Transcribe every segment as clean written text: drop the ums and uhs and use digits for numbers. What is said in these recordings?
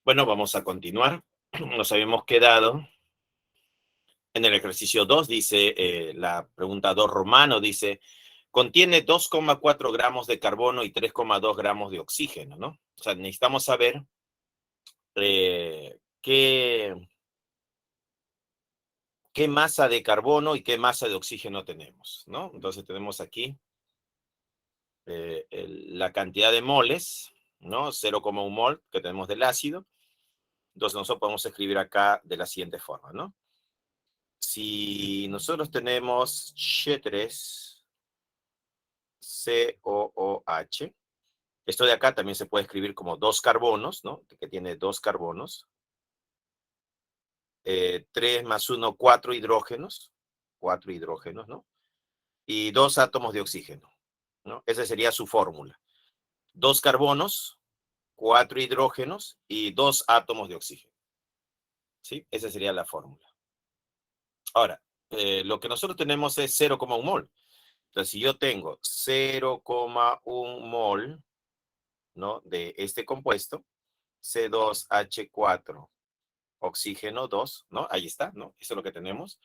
Bueno, vamos a continuar. Nos habíamos quedado en el ejercicio 2, dice la pregunta 2 romano, dice, contiene 2,4 gramos de carbono y 3,2 gramos de oxígeno, ¿no? O sea, necesitamos saber qué masa de carbono y qué masa de oxígeno tenemos, ¿no? Entonces tenemos aquí la cantidad de moles, ¿no? 0,1 mol que tenemos del ácido. Entonces nosotros podemos escribir acá de la siguiente forma, ¿no? Si nosotros tenemos CH3COOH, esto de acá también se puede escribir como dos carbonos, ¿no? Que tiene dos carbonos. 3 más 1, 4 hidrógenos. 4 hidrógenos, ¿no? Y 2 átomos de oxígeno, ¿no? Esa sería su fórmula. 2 carbonos, 4 hidrógenos y 2 átomos de oxígeno. ¿Sí? Esa sería la fórmula. Ahora, lo que nosotros tenemos es 0,1 mol. Entonces, si yo tengo 0,1 mol, ¿no? De este compuesto, C2H4, oxígeno 2, ¿no? Ahí está, ¿no? Eso es lo que tenemos.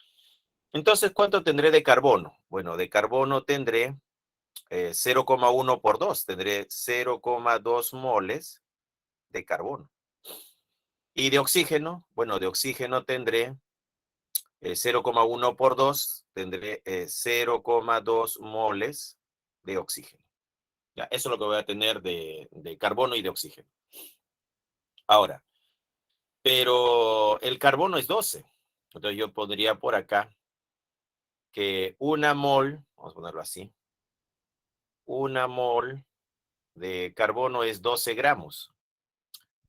Entonces, ¿cuánto tendré de carbono? Bueno, de carbono tendré 0,1 por 2, tendré 0,2 moles de carbono. Y de oxígeno, bueno, de oxígeno tendré 0,1 por 2, tendré 0,2 moles de oxígeno. Ya, eso es lo que voy a tener de carbono y de oxígeno. Ahora, pero el carbono es 12. Entonces yo pondría por acá que una mol, vamos a ponerlo así, una mol de carbono es 12 gramos.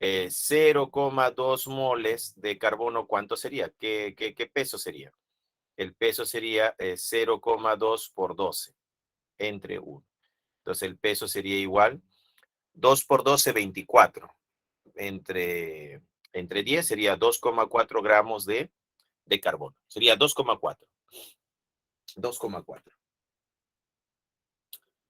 0,2 moles de carbono, ¿cuánto sería? ¿Qué peso sería? El peso sería 0,2 por 12 entre 1. Entonces el peso sería igual 2 por 12, 24. Entre 10 sería 2,4 gramos de carbono. Sería 2,4. 2,4.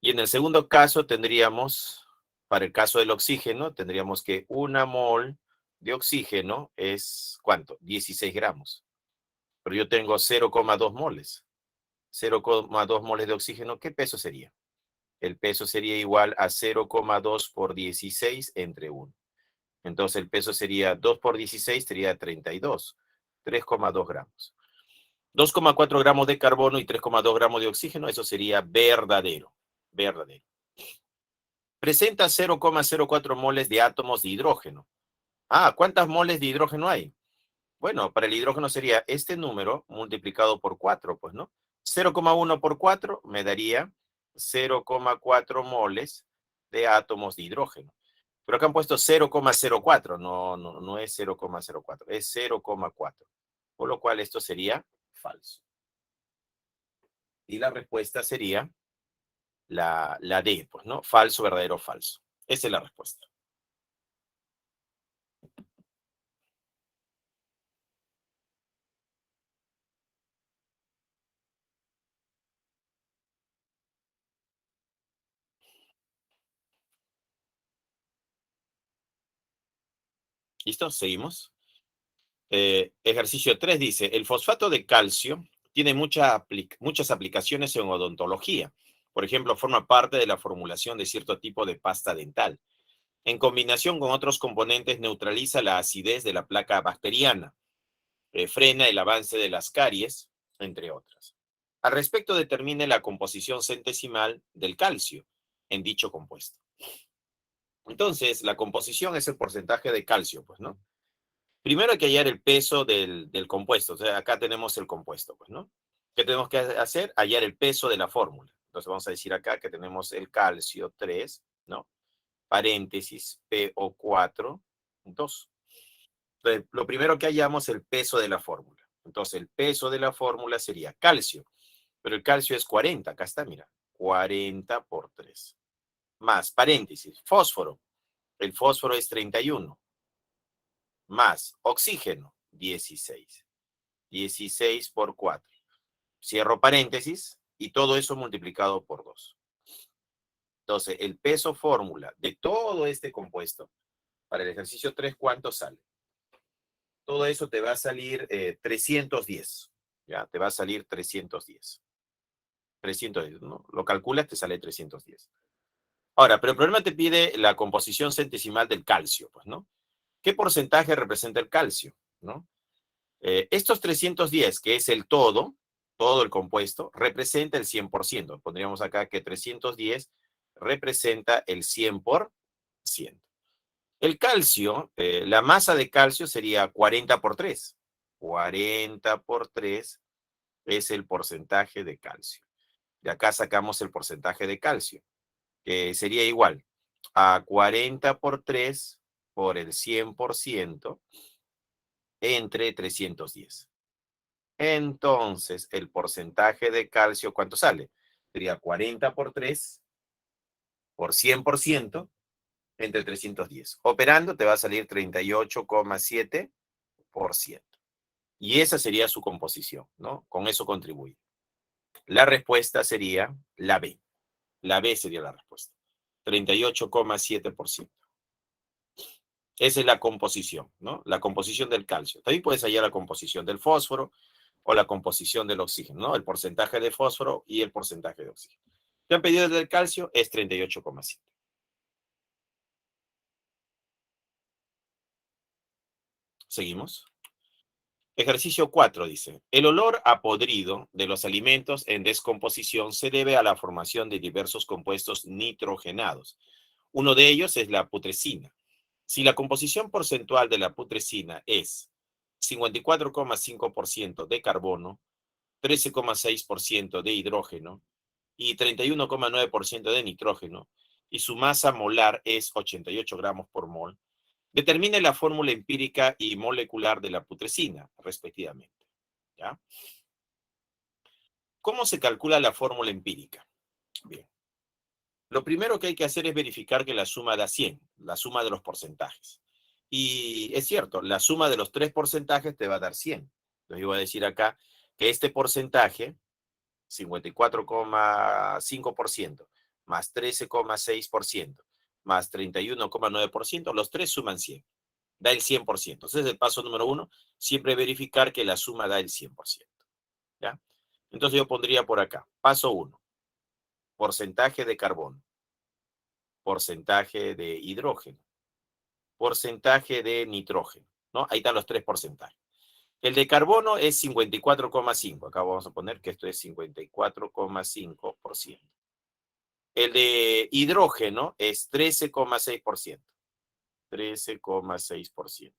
Y en el segundo caso tendríamos, para el caso del oxígeno, tendríamos que una mol de oxígeno es, ¿cuánto? 16 gramos. Pero yo tengo 0,2 moles. 0,2 moles de oxígeno, ¿qué peso sería? El peso sería igual a 0,2 por 16 entre 1. Entonces el peso sería 2 por 16, sería 32. 3,2 gramos. 2,4 gramos de carbono y 3,2 gramos de oxígeno, eso sería verdadero. Verdadero. Presenta 0,04 moles de átomos de hidrógeno. Ah, ¿cuántas moles de hidrógeno hay? Bueno, para el hidrógeno sería este número multiplicado por 4, pues, ¿no? 0,1 por 4 me daría 0,4 moles de átomos de hidrógeno. Pero acá han puesto 0,04, no es 0,04, es 0,4. Por lo cual esto sería falso. Y la respuesta sería la D, pues, ¿no? Falso, verdadero, falso. Esa es la respuesta. ¿Listo? Seguimos. Ejercicio 3 dice, el fosfato de calcio tiene muchas aplicaciones en odontología. Por ejemplo, forma parte de la formulación de cierto tipo de pasta dental. En combinación con otros componentes, neutraliza la acidez de la placa bacteriana, frena el avance de las caries, entre otras. Al respecto, determine la composición centesimal del calcio en dicho compuesto. Entonces, la composición es el porcentaje de calcio, pues, ¿no? Primero hay que hallar el peso del compuesto. O sea, acá tenemos el compuesto, pues, ¿no? ¿Qué tenemos que hacer? Hallar el peso de la fórmula. Entonces vamos a decir acá que tenemos el calcio 3, ¿no? Paréntesis, PO4, 2. Entonces, lo primero que hallamos es el peso de la fórmula. Entonces, el peso de la fórmula sería calcio. Pero el calcio es 40. Acá está, mira. 40 por 3. Más, paréntesis, fósforo. El fósforo es 31. Más oxígeno, 16. 16 por 4. Cierro paréntesis y todo eso multiplicado por 2. Entonces, el peso fórmula de todo este compuesto para el ejercicio 3, ¿cuánto sale? Todo eso te va a salir 310. Ya, te va a salir 310. 310, ¿no? Lo calculas, te sale 310. Ahora, pero el problema te pide la composición centesimal del calcio, pues, ¿no? ¿Qué porcentaje representa el calcio? ¿No? Estos 310, que es el todo el compuesto, representa el 100%. Pondríamos acá que 310 representa el 100%. El calcio, la masa de calcio sería 40 por 3. 40 por 3 es el porcentaje de calcio. De acá sacamos el porcentaje de calcio, que sería igual a 40 por 3 por el 100% entre 310. Entonces, el porcentaje de calcio, ¿cuánto sale? Sería 40 por 3 por 100% entre 310. Operando te va a salir 38,7%. Y esa sería su composición, ¿no? Con eso contribuye. La respuesta sería la B. La B sería la respuesta. 38,7%. Esa es la composición, ¿no? La composición del calcio. También puedes hallar la composición del fósforo o la composición del oxígeno, ¿no? El porcentaje de fósforo y el porcentaje de oxígeno. ¿Te han pedido el del calcio? Es 38,7. Seguimos. Ejercicio 4 dice, el olor a podrido de los alimentos en descomposición se debe a la formación de diversos compuestos nitrogenados. Uno de ellos es la putrescina. Si la composición porcentual de la putrescina es 54,5% de carbono, 13,6% de hidrógeno y 31,9% de nitrógeno, y su masa molar es 88 gramos por mol, determine la fórmula empírica y molecular de la putrescina, respectivamente. ¿Ya? ¿Cómo se calcula la fórmula empírica? Bien. Lo primero que hay que hacer es verificar que la suma da 100, la suma de los porcentajes. Y es cierto, la suma de los tres porcentajes te va a dar 100. Entonces yo voy a decir acá que este porcentaje, 54,5%, más 13,6%, más 31,9%, los tres suman 100. Da el 100%. Entonces el paso número 1, siempre verificar que la suma da el 100%. ¿Ya? Entonces yo pondría por acá, paso 1, porcentaje de carbono, porcentaje de hidrógeno, porcentaje de nitrógeno, ¿no? Ahí están los tres porcentajes. El de carbono es 54,5. Acá vamos a poner que esto es 54,5%. El de hidrógeno es 13,6%. 13,6%.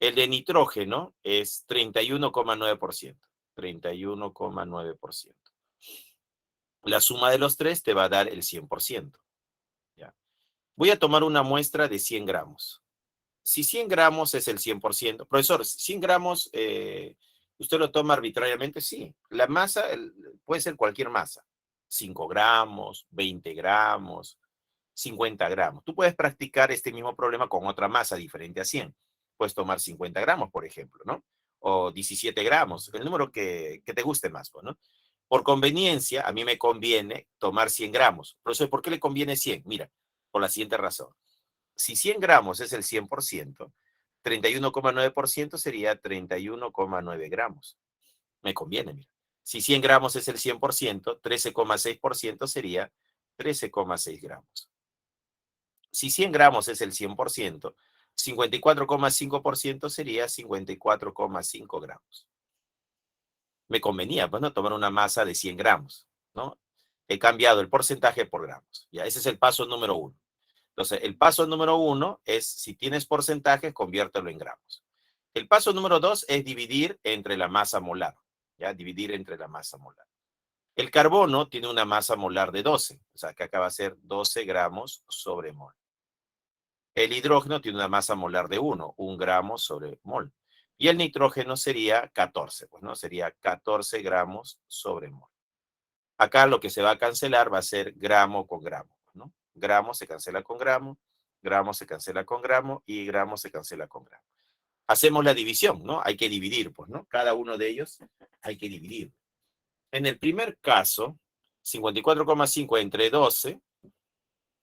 El de nitrógeno es 31,9%. 31,9%. La suma de los tres te va a dar el 100%. ¿Ya? Voy a tomar una muestra de 100 gramos. Si 100 gramos es el 100%, profesor, 100 gramos, ¿usted lo toma arbitrariamente? Sí. La masa puede ser cualquier masa. 5 gramos, 20 gramos, 50 gramos. Tú puedes practicar este mismo problema con otra masa diferente a 100. Puedes tomar 50 gramos, por ejemplo, ¿no? O 17 gramos, el número que te guste más, ¿no? Por conveniencia, a mí me conviene tomar 100 gramos. Profesor, ¿por qué le conviene 100? Mira, por la siguiente razón. Si 100 gramos es el 100%, 31,9% sería 31,9 gramos. Me conviene, mira. Si 100 gramos es el 100%, 13,6% sería 13,6 gramos. Si 100 gramos es el 100%, 54,5% sería 54,5 gramos. Me convenía, pues, ¿no? Tomar una masa de 100 gramos, ¿no? He cambiado el porcentaje por gramos. Ya, ese es el paso número 1. Entonces, el paso número 1 es, si tienes porcentajes, conviértelo en gramos. El paso número 2 es dividir entre la masa molar, ¿ya? Dividir entre la masa molar. El carbono tiene una masa molar de 12, o sea, que acá va a ser 12 gramos sobre mol. El hidrógeno tiene una masa molar de 1 gramo sobre mol. Y el nitrógeno sería 14, pues, ¿no? Sería 14 gramos sobre mol. Acá lo que se va a cancelar va a ser gramo con gramo, ¿no? Gramo se cancela con gramo se cancela con gramo y gramo se cancela con gramo. Hacemos la división, ¿no? Hay que dividir, pues, ¿no? Cada uno de ellos hay que dividir. En el primer caso, 54,5 entre 12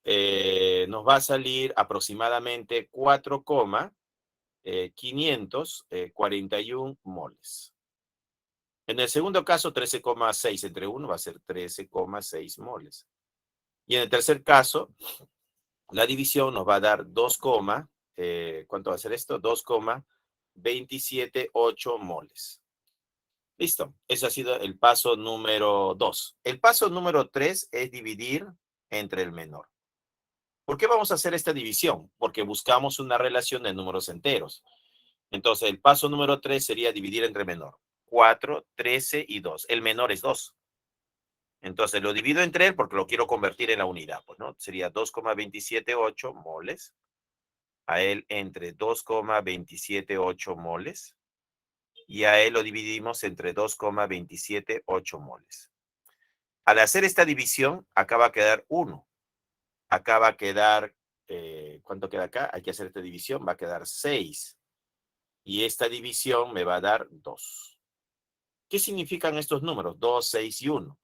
nos va a salir aproximadamente 4,541 moles. En el segundo caso, 13,6 entre 1 va a ser 13,6 moles. Y en el tercer caso, la división nos va a dar 2, ¿cuánto va a ser esto? 2,278 moles. Listo. Ese ha sido el paso número 2. El paso número 3 es dividir entre el menor. ¿Por qué vamos a hacer esta división? Porque buscamos una relación de números enteros. Entonces, el paso número 3 sería dividir entre menor. 4, 13 y 2. El menor es 2. Entonces, lo divido entre él porque lo quiero convertir en la unidad, pues, ¿no? Sería 2,278 moles. A él entre 2,278 moles. Y a él lo dividimos entre 2,278 moles. Al hacer esta división, acá va a quedar 1. Acá va a quedar, ¿cuánto queda acá? Hay que hacer esta división, va a quedar 6. Y esta división me va a dar 2. ¿Qué significan estos números? 2, 6 y 1.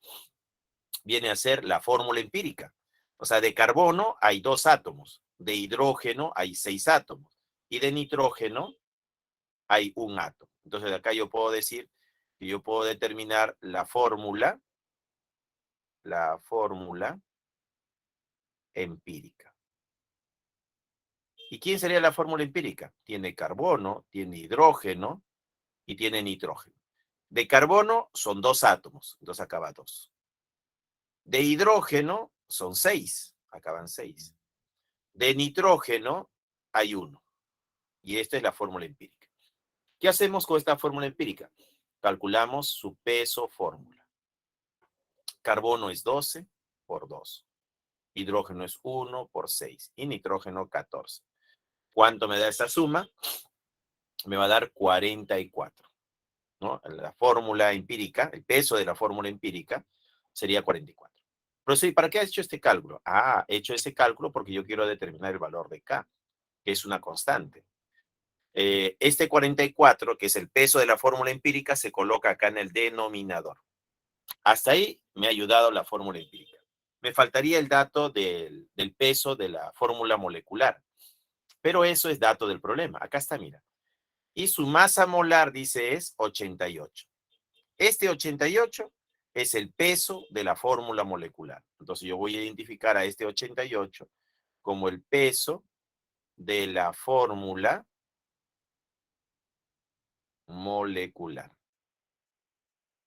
Viene a ser la fórmula empírica. O sea, de carbono hay 2 átomos, de hidrógeno hay 6 átomos y de nitrógeno hay 1 átomo. Entonces, de acá yo puedo decir que yo puedo determinar la fórmula empírica. ¿Y quién sería la fórmula empírica? Tiene carbono, tiene hidrógeno y tiene nitrógeno. De carbono son 2 átomos, entonces acá va 2. De hidrógeno son 6, acá van 6. De nitrógeno hay 1. Y esta es la fórmula empírica. ¿Qué hacemos con esta fórmula empírica? Calculamos su peso fórmula. Carbono es 12 por 2. Hidrógeno es 1 por 6. Y nitrógeno 14. ¿Cuánto me da esa suma? Me va a dar 44. ¿No? La fórmula empírica, el peso de la fórmula empírica sería 44. Pero ¿para qué ha hecho este cálculo? He hecho ese cálculo porque yo quiero determinar el valor de K, que es una constante. Este 44, que es el peso de la fórmula empírica, se coloca acá en el denominador. Hasta ahí me ha ayudado la fórmula empírica. Me faltaría el dato del peso de la fórmula molecular, pero eso es dato del problema. Acá está, mira. Y su masa molar, dice, es 88. Este 88 es el peso de la fórmula molecular. Entonces yo voy a identificar a este 88 como el peso de la fórmula molecular.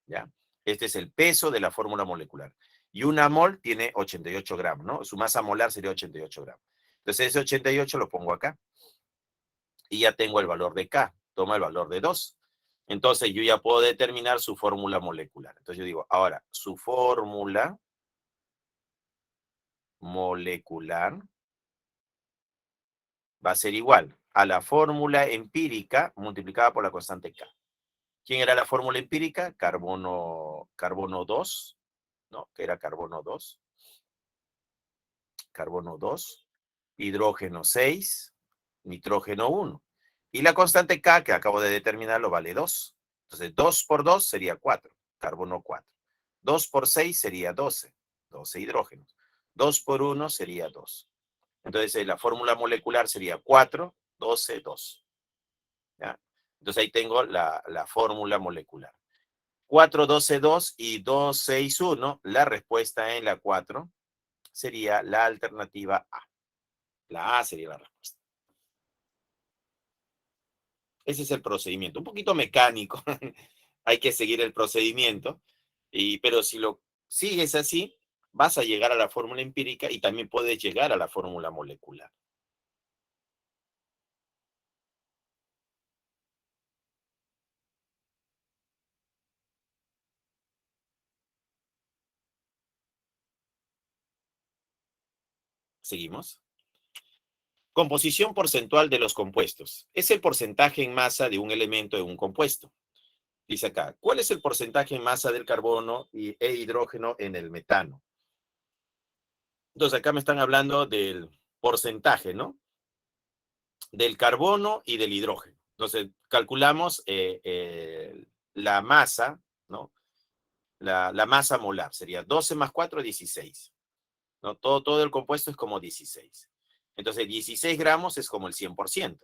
¿Ya? Este es el peso de la fórmula molecular. Y una mol tiene 88 gramos, ¿no? Su masa molar sería 88 gramos. Entonces ese 88 lo pongo acá. Y ya tengo el valor de K. Toma el valor de 2. Entonces yo ya puedo determinar su fórmula molecular. Entonces yo digo, ahora, su fórmula molecular va a ser igual a la fórmula empírica multiplicada por la constante K. ¿Quién era la fórmula empírica? Carbono 2, ¿no? Que era carbono 2. Carbono 2, hidrógeno 6, nitrógeno 1. Y la constante K, que acabo de determinarlo, vale 2. Entonces, 2 por 2 sería 4, carbono 4. 2 por 6 sería 12, 12 hidrógenos. 2 por 1 sería 2. Entonces, la fórmula molecular sería 4, 12, 2. ¿Ya? Entonces, ahí tengo la fórmula molecular. 4, 12, 2 y 2, 6, 1. La respuesta en la 4 sería la alternativa A. La A sería la respuesta. Ese es el procedimiento. Un poquito mecánico. Hay que seguir el procedimiento. Pero si lo sigues así, vas a llegar a la fórmula empírica y también puedes llegar a la fórmula molecular. Seguimos. Composición porcentual de los compuestos. Es el porcentaje en masa de un elemento en un compuesto. Dice acá, ¿cuál es el porcentaje en masa del carbono e hidrógeno en el metano? Entonces acá me están hablando del porcentaje, ¿no? Del carbono y del hidrógeno. Entonces calculamos la masa, ¿no? La masa molar sería 12 más 4, 16. ¿no? Todo el compuesto es como 16. Entonces, 16 gramos es como el 100%.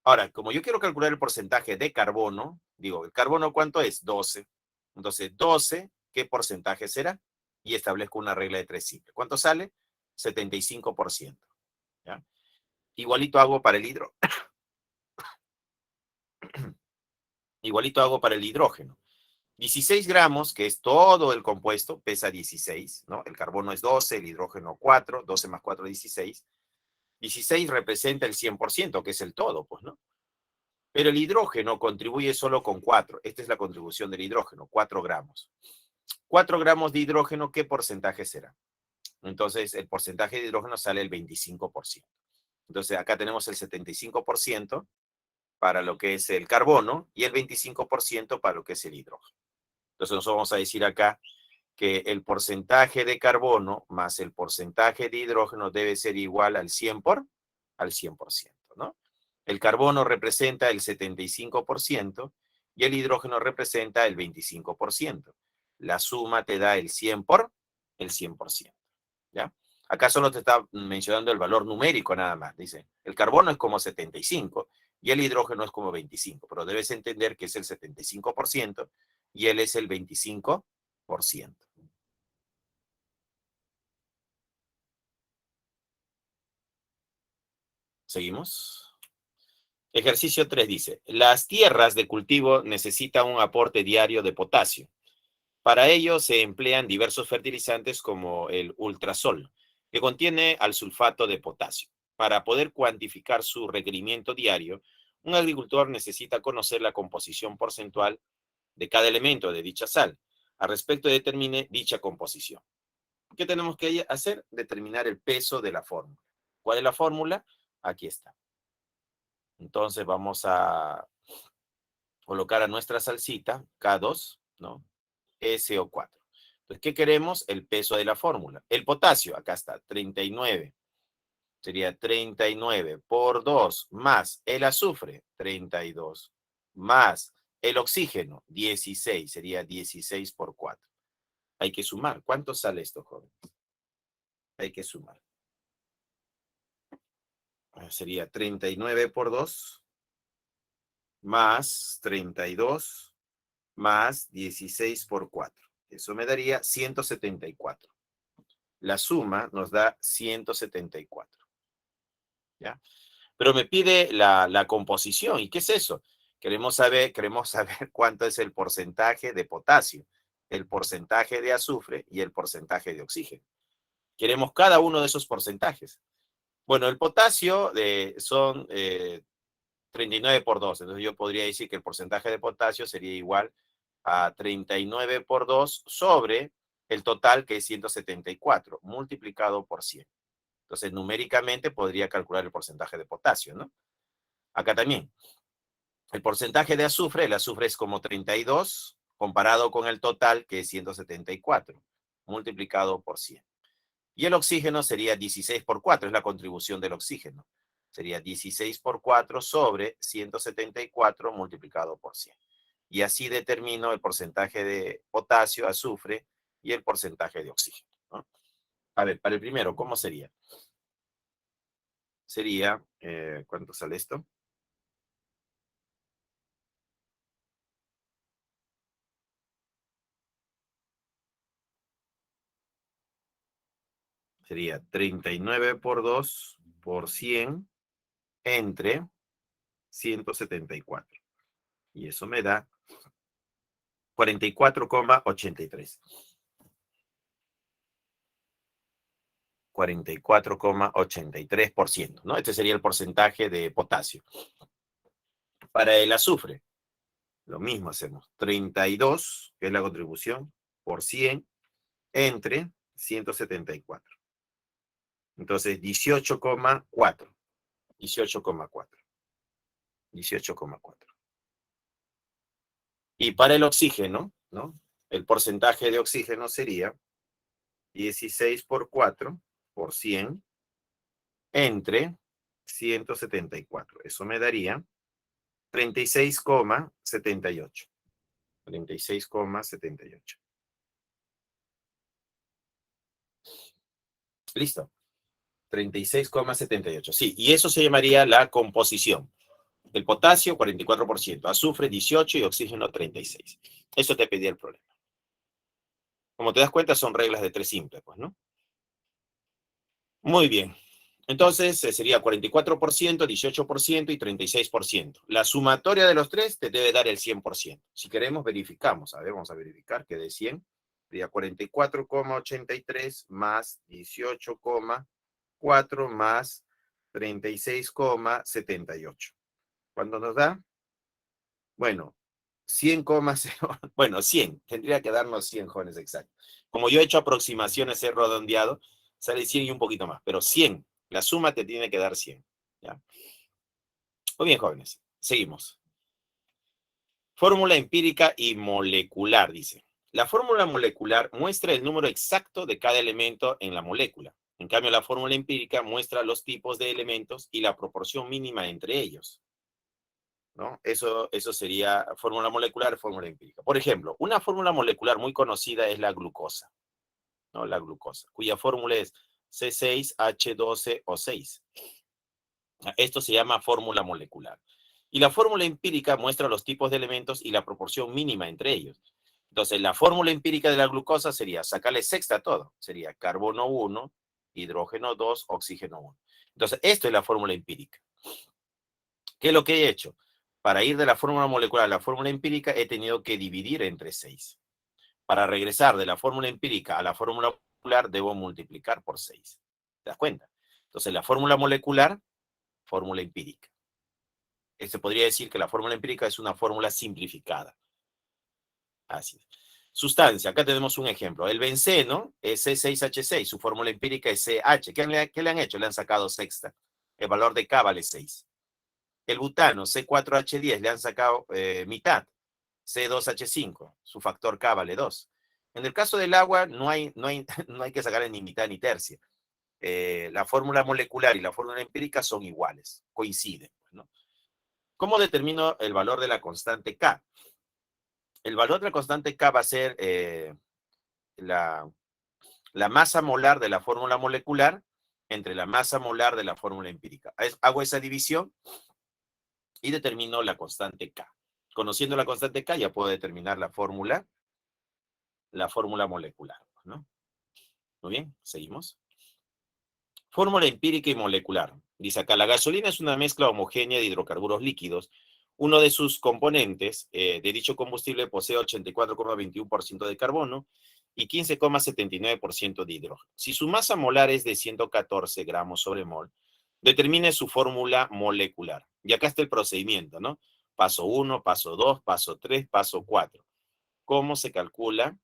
Ahora, como yo quiero calcular el porcentaje de carbono, digo, ¿el carbono cuánto es? 12. Entonces, 12, ¿qué porcentaje será? Y establezco una regla de 3 simple. ¿Cuánto sale? 75%. ¿Ya? Igualito hago para el Igualito hago para el hidrógeno. 16 gramos, que es todo el compuesto, pesa 16, ¿no? El carbono es 12, el hidrógeno 4, 12 más 4, 16. 16 representa el 100%, que es el todo, pues, ¿no? Pero el hidrógeno contribuye solo con 4. Esta es la contribución del hidrógeno, 4 gramos. 4 gramos de hidrógeno, ¿qué porcentaje será? Entonces, el porcentaje de hidrógeno sale el 25%. Entonces, acá tenemos el 75% para lo que es el carbono y el 25% para lo que es el hidrógeno. Entonces, nosotros vamos a decir acá que el porcentaje de carbono más el porcentaje de hidrógeno debe ser igual al 100%, ¿no? El carbono representa el 75% y el hidrógeno representa el 25%. La suma te da el 100%, ¿ya? Acá solo te está mencionando el valor numérico nada más. Dice, el carbono es como 75 y el hidrógeno es como 25, pero debes entender que es el 75% y él es el 25%. Seguimos. Ejercicio 3 dice, las tierras de cultivo necesitan un aporte diario de potasio. Para ello se emplean diversos fertilizantes como el ultrasol, que contiene al sulfato de potasio. Para poder cuantificar su requerimiento diario, un agricultor necesita conocer la composición porcentual de cada elemento de dicha sal. Al respecto determine dicha composición. ¿Qué tenemos que hacer? Determinar el peso de la fórmula. ¿Cuál es la fórmula? Aquí está. Entonces vamos a colocar a nuestra salsita K2, ¿no? SO4. Entonces, ¿qué queremos? El peso de la fórmula. El potasio, acá está, 39. Sería 39 por 2 más el azufre, 32, más el oxígeno, 16. Sería 16 por 4. Hay que sumar. ¿Cuánto sale esto, joven? Hay que sumar. Sería 39 por 2 más 32 más 16 por 4. Eso me daría 174. La suma nos da 174. ¿Ya? Pero me pide la composición. ¿Y qué es eso? Queremos saber cuánto es el porcentaje de potasio, el porcentaje de azufre y el porcentaje de oxígeno. Queremos cada uno de esos porcentajes. Bueno, el potasio son 39 por 2. Entonces yo podría decir que el porcentaje de potasio sería igual a 39 por 2 sobre el total, que es 174, multiplicado por 100. Entonces, numéricamente podría calcular el porcentaje de potasio, ¿no? Acá también. El porcentaje de azufre, el azufre es como 32 comparado con el total, que es 174, multiplicado por 100. Y el oxígeno sería 16 por 4, es la contribución del oxígeno. Sería 16 por 4 sobre 174 multiplicado por 100. Y así determino el porcentaje de potasio, azufre y el porcentaje de oxígeno, ¿no? A ver, para el primero, ¿cómo sería? Sería, ¿cuánto sale esto? Sería 39 por 2 por 100 entre 174. Y eso me da 44,83. 44,83%, ¿no? Este sería el porcentaje de potasio. Para el azufre, lo mismo hacemos. 32, que es la contribución, por 100 entre 174. Entonces, 18,4. 18,4. 18,4. Y para el oxígeno, ¿no? El porcentaje de oxígeno sería 16 por 4 por 100 entre 174. Eso me daría 36,78. 36,78. Listo. 36,78. Sí, y eso se llamaría la composición. El potasio, 44%, azufre, 18% y oxígeno, 36%. Eso te pedía el problema. Como te das cuenta, son reglas de 3 simples, pues, ¿no? Muy bien. Entonces, sería 44%, 18% y 36%. La sumatoria de los tres te debe dar el 100%. Si queremos, verificamos. A ver, vamos a verificar que de 100 sería 44,83 más 18,4 más 36,78. ¿Cuánto nos da? Bueno, 100,0. Bueno, 100. Tendría que darnos 100, jóvenes, exacto. Como yo he hecho aproximaciones, he redondeado, sale 100 y un poquito más, pero 100. La suma te tiene que dar 100. ¿Ya? Muy bien, jóvenes. Seguimos. Fórmula empírica y molecular, dice. La fórmula molecular muestra el número exacto de cada elemento en la molécula. En cambio, la fórmula empírica muestra los tipos de elementos y la proporción mínima entre ellos, ¿no? Eso sería fórmula molecular, fórmula empírica. Por ejemplo, una fórmula molecular muy conocida es la glucosa, ¿no? La glucosa, cuya fórmula es C6H12O6. Esto se llama fórmula molecular. Y la fórmula empírica muestra los tipos de elementos y la proporción mínima entre ellos. Entonces, la fórmula empírica de la glucosa sería sacarle sexta a todo. Sería carbono 1, hidrógeno 2, oxígeno 1. Entonces, esto es la fórmula empírica. ¿Qué es lo que he hecho? Para ir de la fórmula molecular a la fórmula empírica, he tenido que dividir entre 6. Para regresar de la fórmula empírica a la fórmula molecular, debo multiplicar por 6. ¿Te das cuenta? Entonces, la fórmula molecular, fórmula empírica. Se podría decir que la fórmula empírica es una fórmula simplificada. Así es. Sustancia, acá tenemos un ejemplo. El benceno es C6H6, su fórmula empírica es CH. ¿Qué le han hecho? Le han sacado sexta. El valor de K vale 6. El butano, C4H10, le han sacado mitad. C2H5, su factor K vale 2. En el caso del agua, no hay que sacarle ni mitad ni tercia. La fórmula molecular y la fórmula empírica son iguales, coinciden, ¿no? ¿Cómo determino el valor de la constante K? El valor de la constante K va a ser la masa molar de la fórmula molecular entre la masa molar de la fórmula empírica. Hago esa división y determino la constante K. Conociendo la constante K ya puedo determinar la fórmula molecular, ¿no? Muy bien, seguimos. Fórmula empírica y molecular. Dice acá, la gasolina es una mezcla homogénea de hidrocarburos líquidos. Uno de sus componentes de dicho combustible posee 84,21% de carbono y 15,79% de hidrógeno. Si su masa molar es de 114 gramos sobre mol, determine su fórmula molecular. Y acá está el procedimiento, ¿no? Paso 1, paso 2, paso 3, paso 4. ¿Cómo se calcula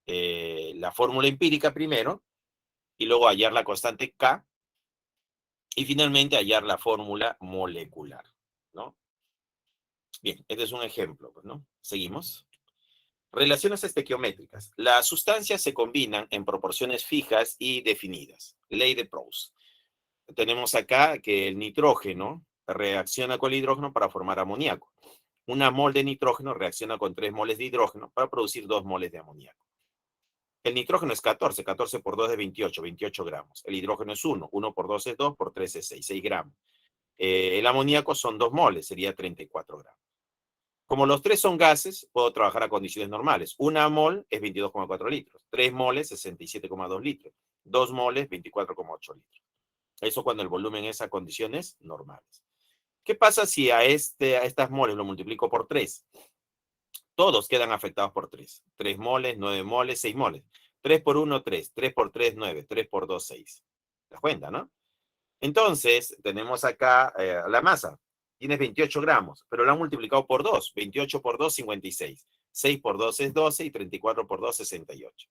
la fórmula empírica primero? Y luego hallar la constante K, y finalmente hallar la fórmula molecular, ¿no? Bien, este es un ejemplo, ¿no? Seguimos. Relaciones estequiométricas. Las sustancias se combinan en proporciones fijas y definidas. Ley de Proust. Tenemos acá que el nitrógeno reacciona con el hidrógeno para formar amoníaco. Una mol de nitrógeno reacciona con 3 moles de hidrógeno para producir 2 moles de amoníaco. El nitrógeno es 14, 14 por 2 es 28, 28 gramos. El hidrógeno es 1, 1 por 2 es 2, por 3 es 6, 6 gramos. El amoníaco son 2 moles, sería 34 gramos. Como los tres son gases, puedo trabajar a condiciones normales. Una mol es 22,4 litros, 3 moles, 67,2 litros, 2 moles, 24,8 litros. Eso cuando el volumen es a condiciones normales. ¿Qué pasa si a estas moles lo multiplico por 3? Todos quedan afectados por 3. 3 moles, 9 moles, 6 moles. 3 por 1, 3. 3 por 3, 9. 3 por 2, 6. ¿Te das cuenta, no? Entonces, tenemos acá la masa. Tienes 28 gramos, pero lo han multiplicado por 2. 28 por 2, 56. 6 por 2 es 12 y 34 por 2, 68.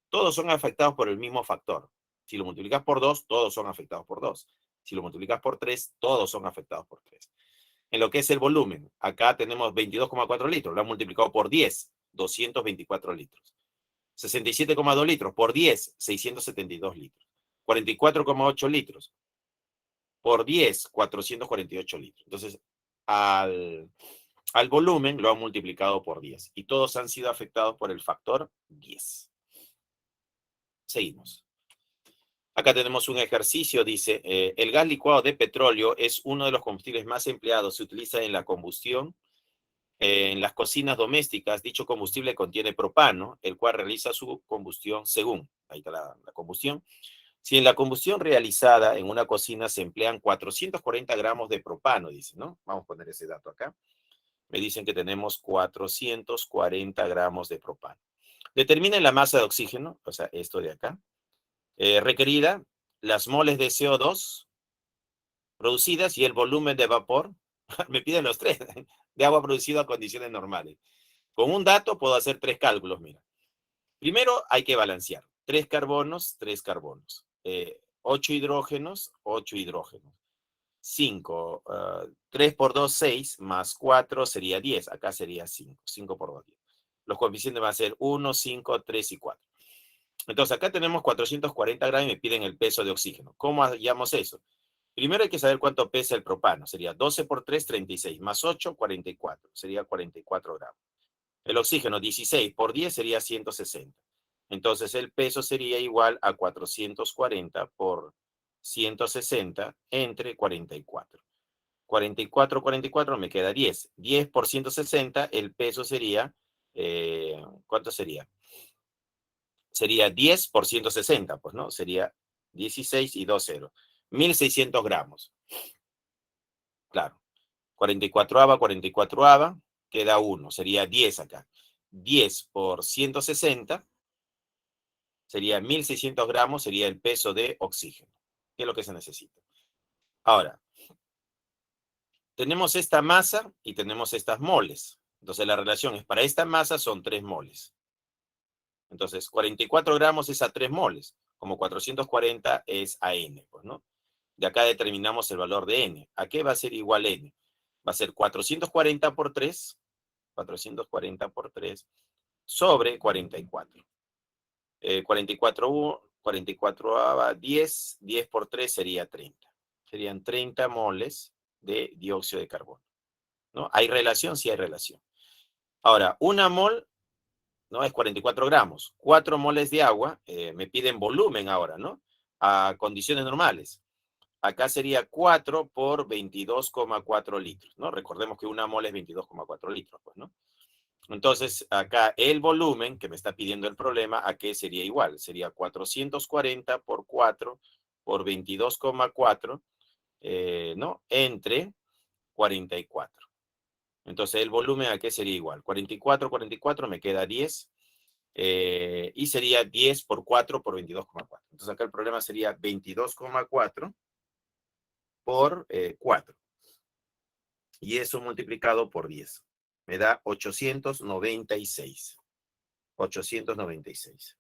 Todos son afectados por el mismo factor. Si lo multiplicas por 2, todos son afectados por 2. Si lo multiplicas por 3, todos son afectados por 3. En lo que es el volumen, acá tenemos 22,4 litros. Lo han multiplicado por 10, 224 litros. 67,2 litros por 10, 672 litros. 44,8 litros por 10, 448 litros. Entonces, al volumen lo han multiplicado por 10 y todos han sido afectados por el factor 10. Seguimos. Acá tenemos un ejercicio, dice, el gas licuado de petróleo es uno de los combustibles más empleados, se utiliza en la combustión. En las cocinas domésticas, dicho combustible contiene propano, el cual realiza su combustión según, ahí está la combustión. Si en la combustión realizada en una cocina se emplean 440 gramos de propano, dice, ¿no? Vamos a poner ese dato acá. Me dicen que tenemos 440 gramos de propano. Determinen la masa de oxígeno, o sea, esto de acá, requerida, las moles de CO2 producidas y el volumen de vapor, me piden los tres, de agua producido a condiciones normales. Con un dato puedo hacer tres cálculos, mira. Primero hay que balancear. 3 carbonos, 3 carbonos. 8 hidrógenos, 8 hidrógenos. 5, 3 por 2, 6, más 4 sería 10. Acá sería 5. 5 por 2, 10. Los coeficientes van a ser 1, 5, 3 y 4. Entonces acá tenemos 440 gramos y me piden el peso de oxígeno. ¿Cómo hallamos eso? Primero hay que saber cuánto pesa el propano. Sería 12 por 3, 36. Más 8, 44. Sería 44 gramos. El oxígeno 16 por 10 sería 160. Entonces el peso sería igual a 440 por 160 entre 44. 44, 44 me queda 10. 10 por 160, el peso sería, ¿cuánto sería? Sería 10 por 160, pues, ¿no? Sería 16 y 2 ceros. 1600 gramos. Claro. 44ava, 44ava, queda 1. Sería 10 acá. 10 por 160 sería 1600 gramos, sería el peso de oxígeno, que es lo que se necesita. Ahora, tenemos esta masa y tenemos estas moles. Entonces la relación es, para esta masa son 3 moles. Entonces, 44 gramos es a 3 moles, como 440 es a n, pues, ¿no? De acá determinamos el valor de n. ¿A qué va a ser igual n? Va a ser 440 por 3, 440 por 3, sobre 44. 44 a 10, 10 por 3 sería 30. Serían 30 moles de dióxido de carbono, ¿no? ¿Hay relación? Sí hay relación. Ahora, una mol, ¿no? Es 44 gramos. 4 moles de agua, me piden volumen ahora, ¿no? A condiciones normales. Acá sería 4 por 22,4 litros, ¿no? Recordemos que una mol es 22,4 litros, pues, ¿no? Entonces, acá el volumen que me está pidiendo el problema, ¿a qué sería igual? Sería 440 por 4 por 22,4, ¿no? Entre 44. Entonces, el volumen, ¿a qué sería igual? 44, 44, me queda 10. Y sería 10 por 4 por 22,4. Entonces, acá el problema sería 22,4 por 4. Y eso multiplicado por 10. Me da 896. 896.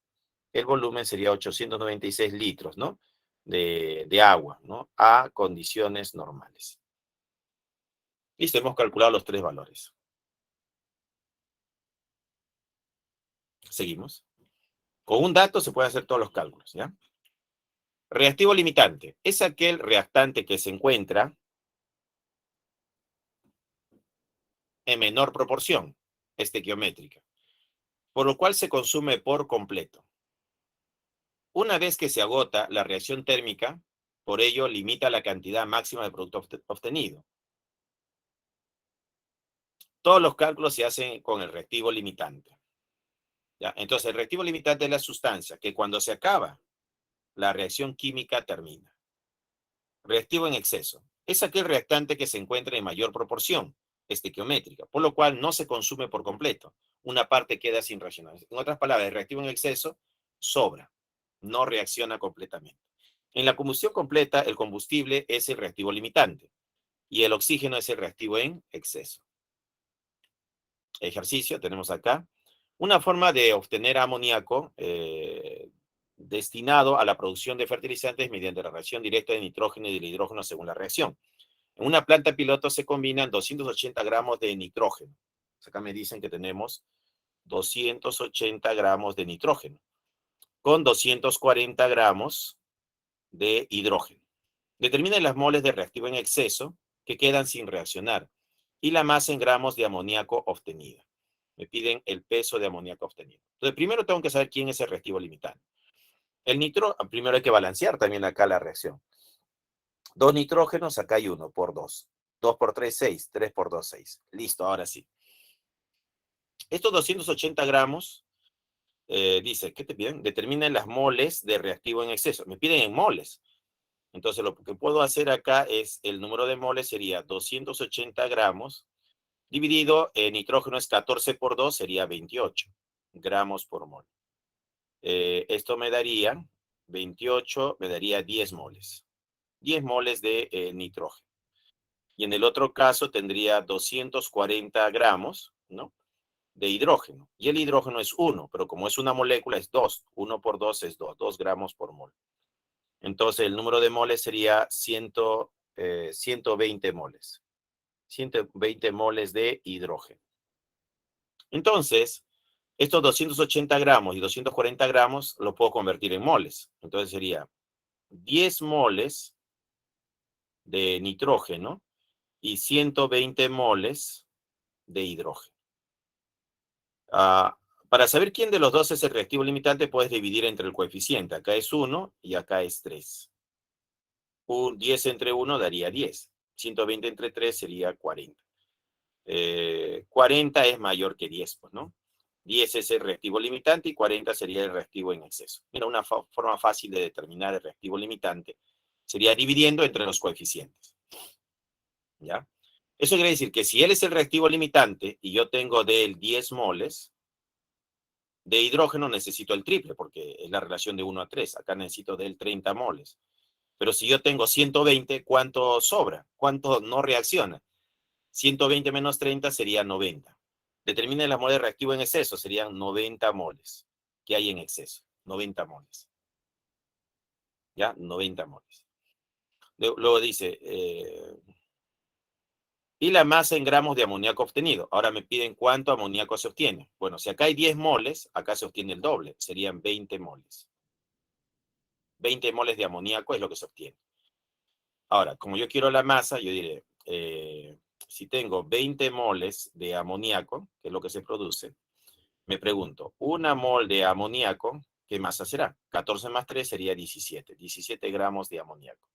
El volumen sería 896 litros, ¿no? De agua, ¿no? A condiciones normales. Listo, hemos calculado los tres valores. Seguimos. Con un dato se pueden hacer todos los cálculos, ¿ya? Reactivo limitante. Es aquel reactante que se encuentra en menor proporción, estequiométrica, por lo cual se consume por completo. Una vez que se agota la reacción térmica, por ello limita la cantidad máxima de producto obtenido. Todos los cálculos se hacen con el reactivo limitante. ¿Ya? Entonces, el reactivo limitante es la sustancia que cuando se acaba, la reacción química termina. Reactivo en exceso. Es aquel reactante que se encuentra en mayor proporción, estequiométrica, por lo cual no se consume por completo. Una parte queda sin reaccionar. En otras palabras, el reactivo en exceso sobra, no reacciona completamente. En la combustión completa, el combustible es el reactivo limitante y el oxígeno es el reactivo en exceso. Ejercicio, tenemos acá. Una forma de obtener amoníaco destinado a la producción de fertilizantes mediante la reacción directa de nitrógeno y del hidrógeno según la reacción. En una planta piloto se combinan 280 gramos de nitrógeno. Acá me dicen que tenemos 280 gramos de nitrógeno con 240 gramos de hidrógeno. Determinen las moles de reactivo en exceso que quedan sin reaccionar y la masa en gramos de amoníaco obtenida. Me piden el peso de amoníaco obtenido. Entonces, primero tengo que saber quién es el reactivo limitante. Primero hay que balancear también acá la reacción. 2 nitrógenos, acá hay 1 por 2. 2 por 3, 6. 3 por 2, 6. Listo, ahora sí. Estos 280 gramos, dice, ¿qué te piden? Determinen las moles de reactivo en exceso. Me piden en moles. Entonces, lo que puedo hacer acá es, el número de moles sería 280 gramos, dividido en nitrógeno es 14 por 2, sería 28 gramos por mol. Esto me daría 28, me daría 10 moles. 10 moles de nitrógeno. Y en el otro caso tendría 240 gramos, ¿no? De hidrógeno. Y el hidrógeno es 1, pero como es una molécula es 2. 1 por 2 es 2, 2 gramos por mol. Entonces el número de moles sería 120 moles. 120 moles de hidrógeno. Entonces, estos 280 gramos y 240 gramos lo puedo convertir en moles. Entonces sería 10 moles de nitrógeno y 120 moles de hidrógeno. Para saber quién de los dos es el reactivo limitante, puedes dividir entre el coeficiente. Acá es 1 y acá es 3. 10 entre 1 daría 10. 120 entre 3 sería 40. 40 es mayor que 10, pues, ¿no? 10 es el reactivo limitante y 40 sería el reactivo en exceso. Mira, una forma fácil de determinar el reactivo limitante sería dividiendo entre los coeficientes. ¿Ya? Eso quiere decir que si él es el reactivo limitante y yo tengo de él 10 moles, de hidrógeno necesito el triple, porque es la relación de 1 a 3. Acá necesito de él 30 moles. Pero si yo tengo 120, ¿cuánto sobra? ¿Cuánto no reacciona? 120 menos 30 sería 90. Determine la mole reactivo en exceso, serían 90 moles. ¿Qué hay en exceso? 90 moles. ¿Ya? 90 moles. Luego dice, y la masa en gramos de amoníaco obtenido. Ahora me piden cuánto amoníaco se obtiene. Bueno, si acá hay 10 moles, acá se obtiene el doble. Serían 20 moles. 20 moles de amoníaco es lo que se obtiene. Ahora, como yo quiero la masa, yo diré, si tengo 20 moles de amoníaco, que es lo que se produce, me pregunto, una mol de amoníaco, ¿qué masa será? 14 más 3 sería 17. 17 gramos de amoníaco.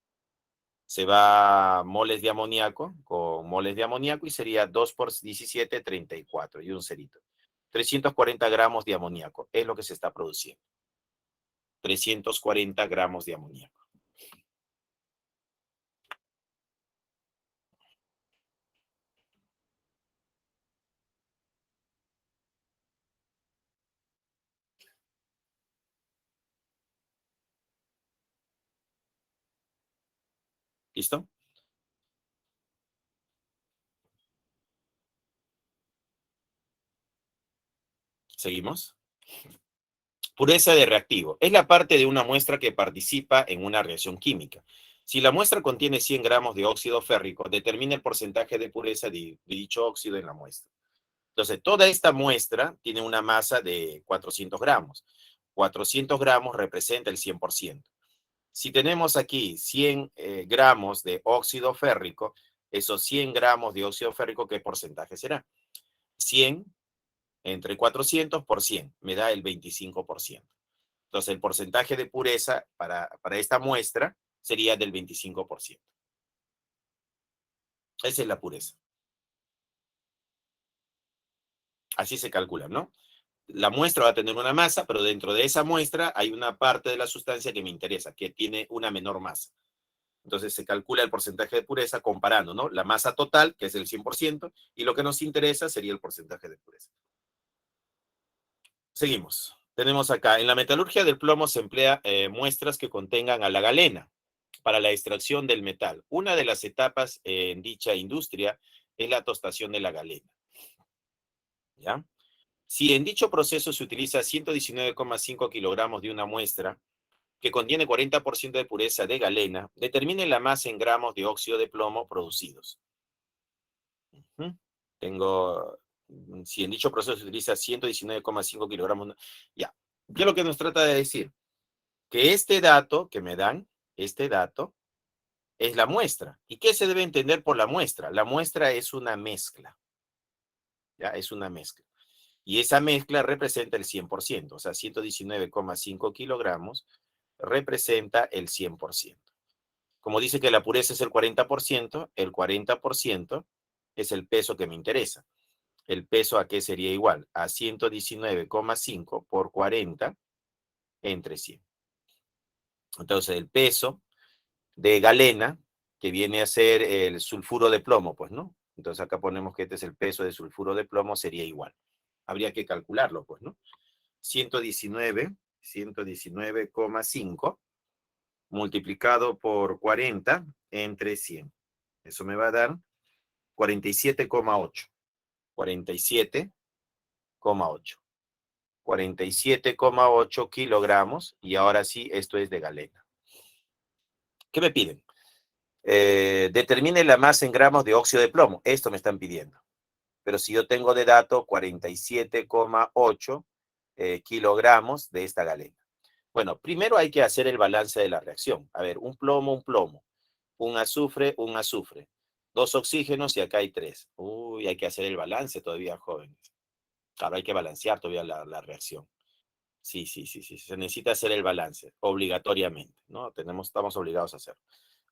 Se va moles de amoníaco con moles de amoníaco y sería 2 por 17, 34 y un cerito. 340 gramos de amoníaco es lo que se está produciendo. 340 gramos de amoníaco. ¿Listo? ¿Seguimos? Pureza de reactivo. Es la parte de una muestra que participa en una reacción química. Si la muestra contiene 100 gramos de óxido férrico, determina el porcentaje de pureza de dicho óxido en la muestra. Entonces, toda esta muestra tiene una masa de 400 gramos. 400 gramos representa el 100%. Si tenemos aquí 100 gramos de óxido férrico, esos 100 gramos de óxido férrico, ¿qué porcentaje será? 100 entre 400 por 100, me da el 25%. Entonces, el porcentaje de pureza para esta muestra sería del 25%. Esa es la pureza. Así se calcula, ¿no? La muestra va a tener una masa, pero dentro de esa muestra hay una parte de la sustancia que me interesa, que tiene una menor masa. Entonces se calcula el porcentaje de pureza comparando, ¿no? La masa total, que es el 100%, y lo que nos interesa sería el porcentaje de pureza. Seguimos. Tenemos acá, en la metalurgia del plomo se emplea muestras que contengan a la galena para la extracción del metal. Una de las etapas en dicha industria es la tostación de la galena. ¿Ya? Si en dicho proceso se utiliza 119,5 kilogramos de una muestra que contiene 40% de pureza de galena, determine la masa en gramos de óxido de plomo producidos. Tengo, si en dicho proceso se utiliza 119,5 kilogramos, ya. ¿Qué es lo que nos trata de decir? Que este dato que me dan, este dato, es la muestra. ¿Y qué se debe entender por la muestra? La muestra es una mezcla, ¿ya? Es una mezcla. Y esa mezcla representa el 100%, o sea, 119,5 kilogramos representa el 100%. Como dice que la pureza es el 40% es el peso que me interesa. ¿El peso a qué sería igual? A 119,5 por 40 entre 100. Entonces, el peso de galena, que viene a ser el sulfuro de plomo, pues, ¿no? Entonces, acá ponemos que este es el peso de sulfuro de plomo, sería igual. Habría que calcularlo, pues, ¿no? 119,5 multiplicado por 40 entre 100. Eso me va a dar 47,8. 47,8. 47,8 kilogramos. Y ahora sí, esto es de galena. ¿Qué me piden? Determine la masa en gramos de óxido de plomo. Esto me están pidiendo. Pero si yo tengo de dato 47,8 kilogramos de esta galena. Bueno, primero hay que hacer el balance de la reacción. A ver, un plomo, un plomo. Un azufre, un azufre. Dos oxígenos y acá hay tres. Uy, hay que hacer el balance todavía, jóvenes. Claro, hay que balancear todavía la reacción. Sí, sí, sí, sí. Se necesita hacer el balance, obligatoriamente, ¿no? Estamos obligados a hacerlo.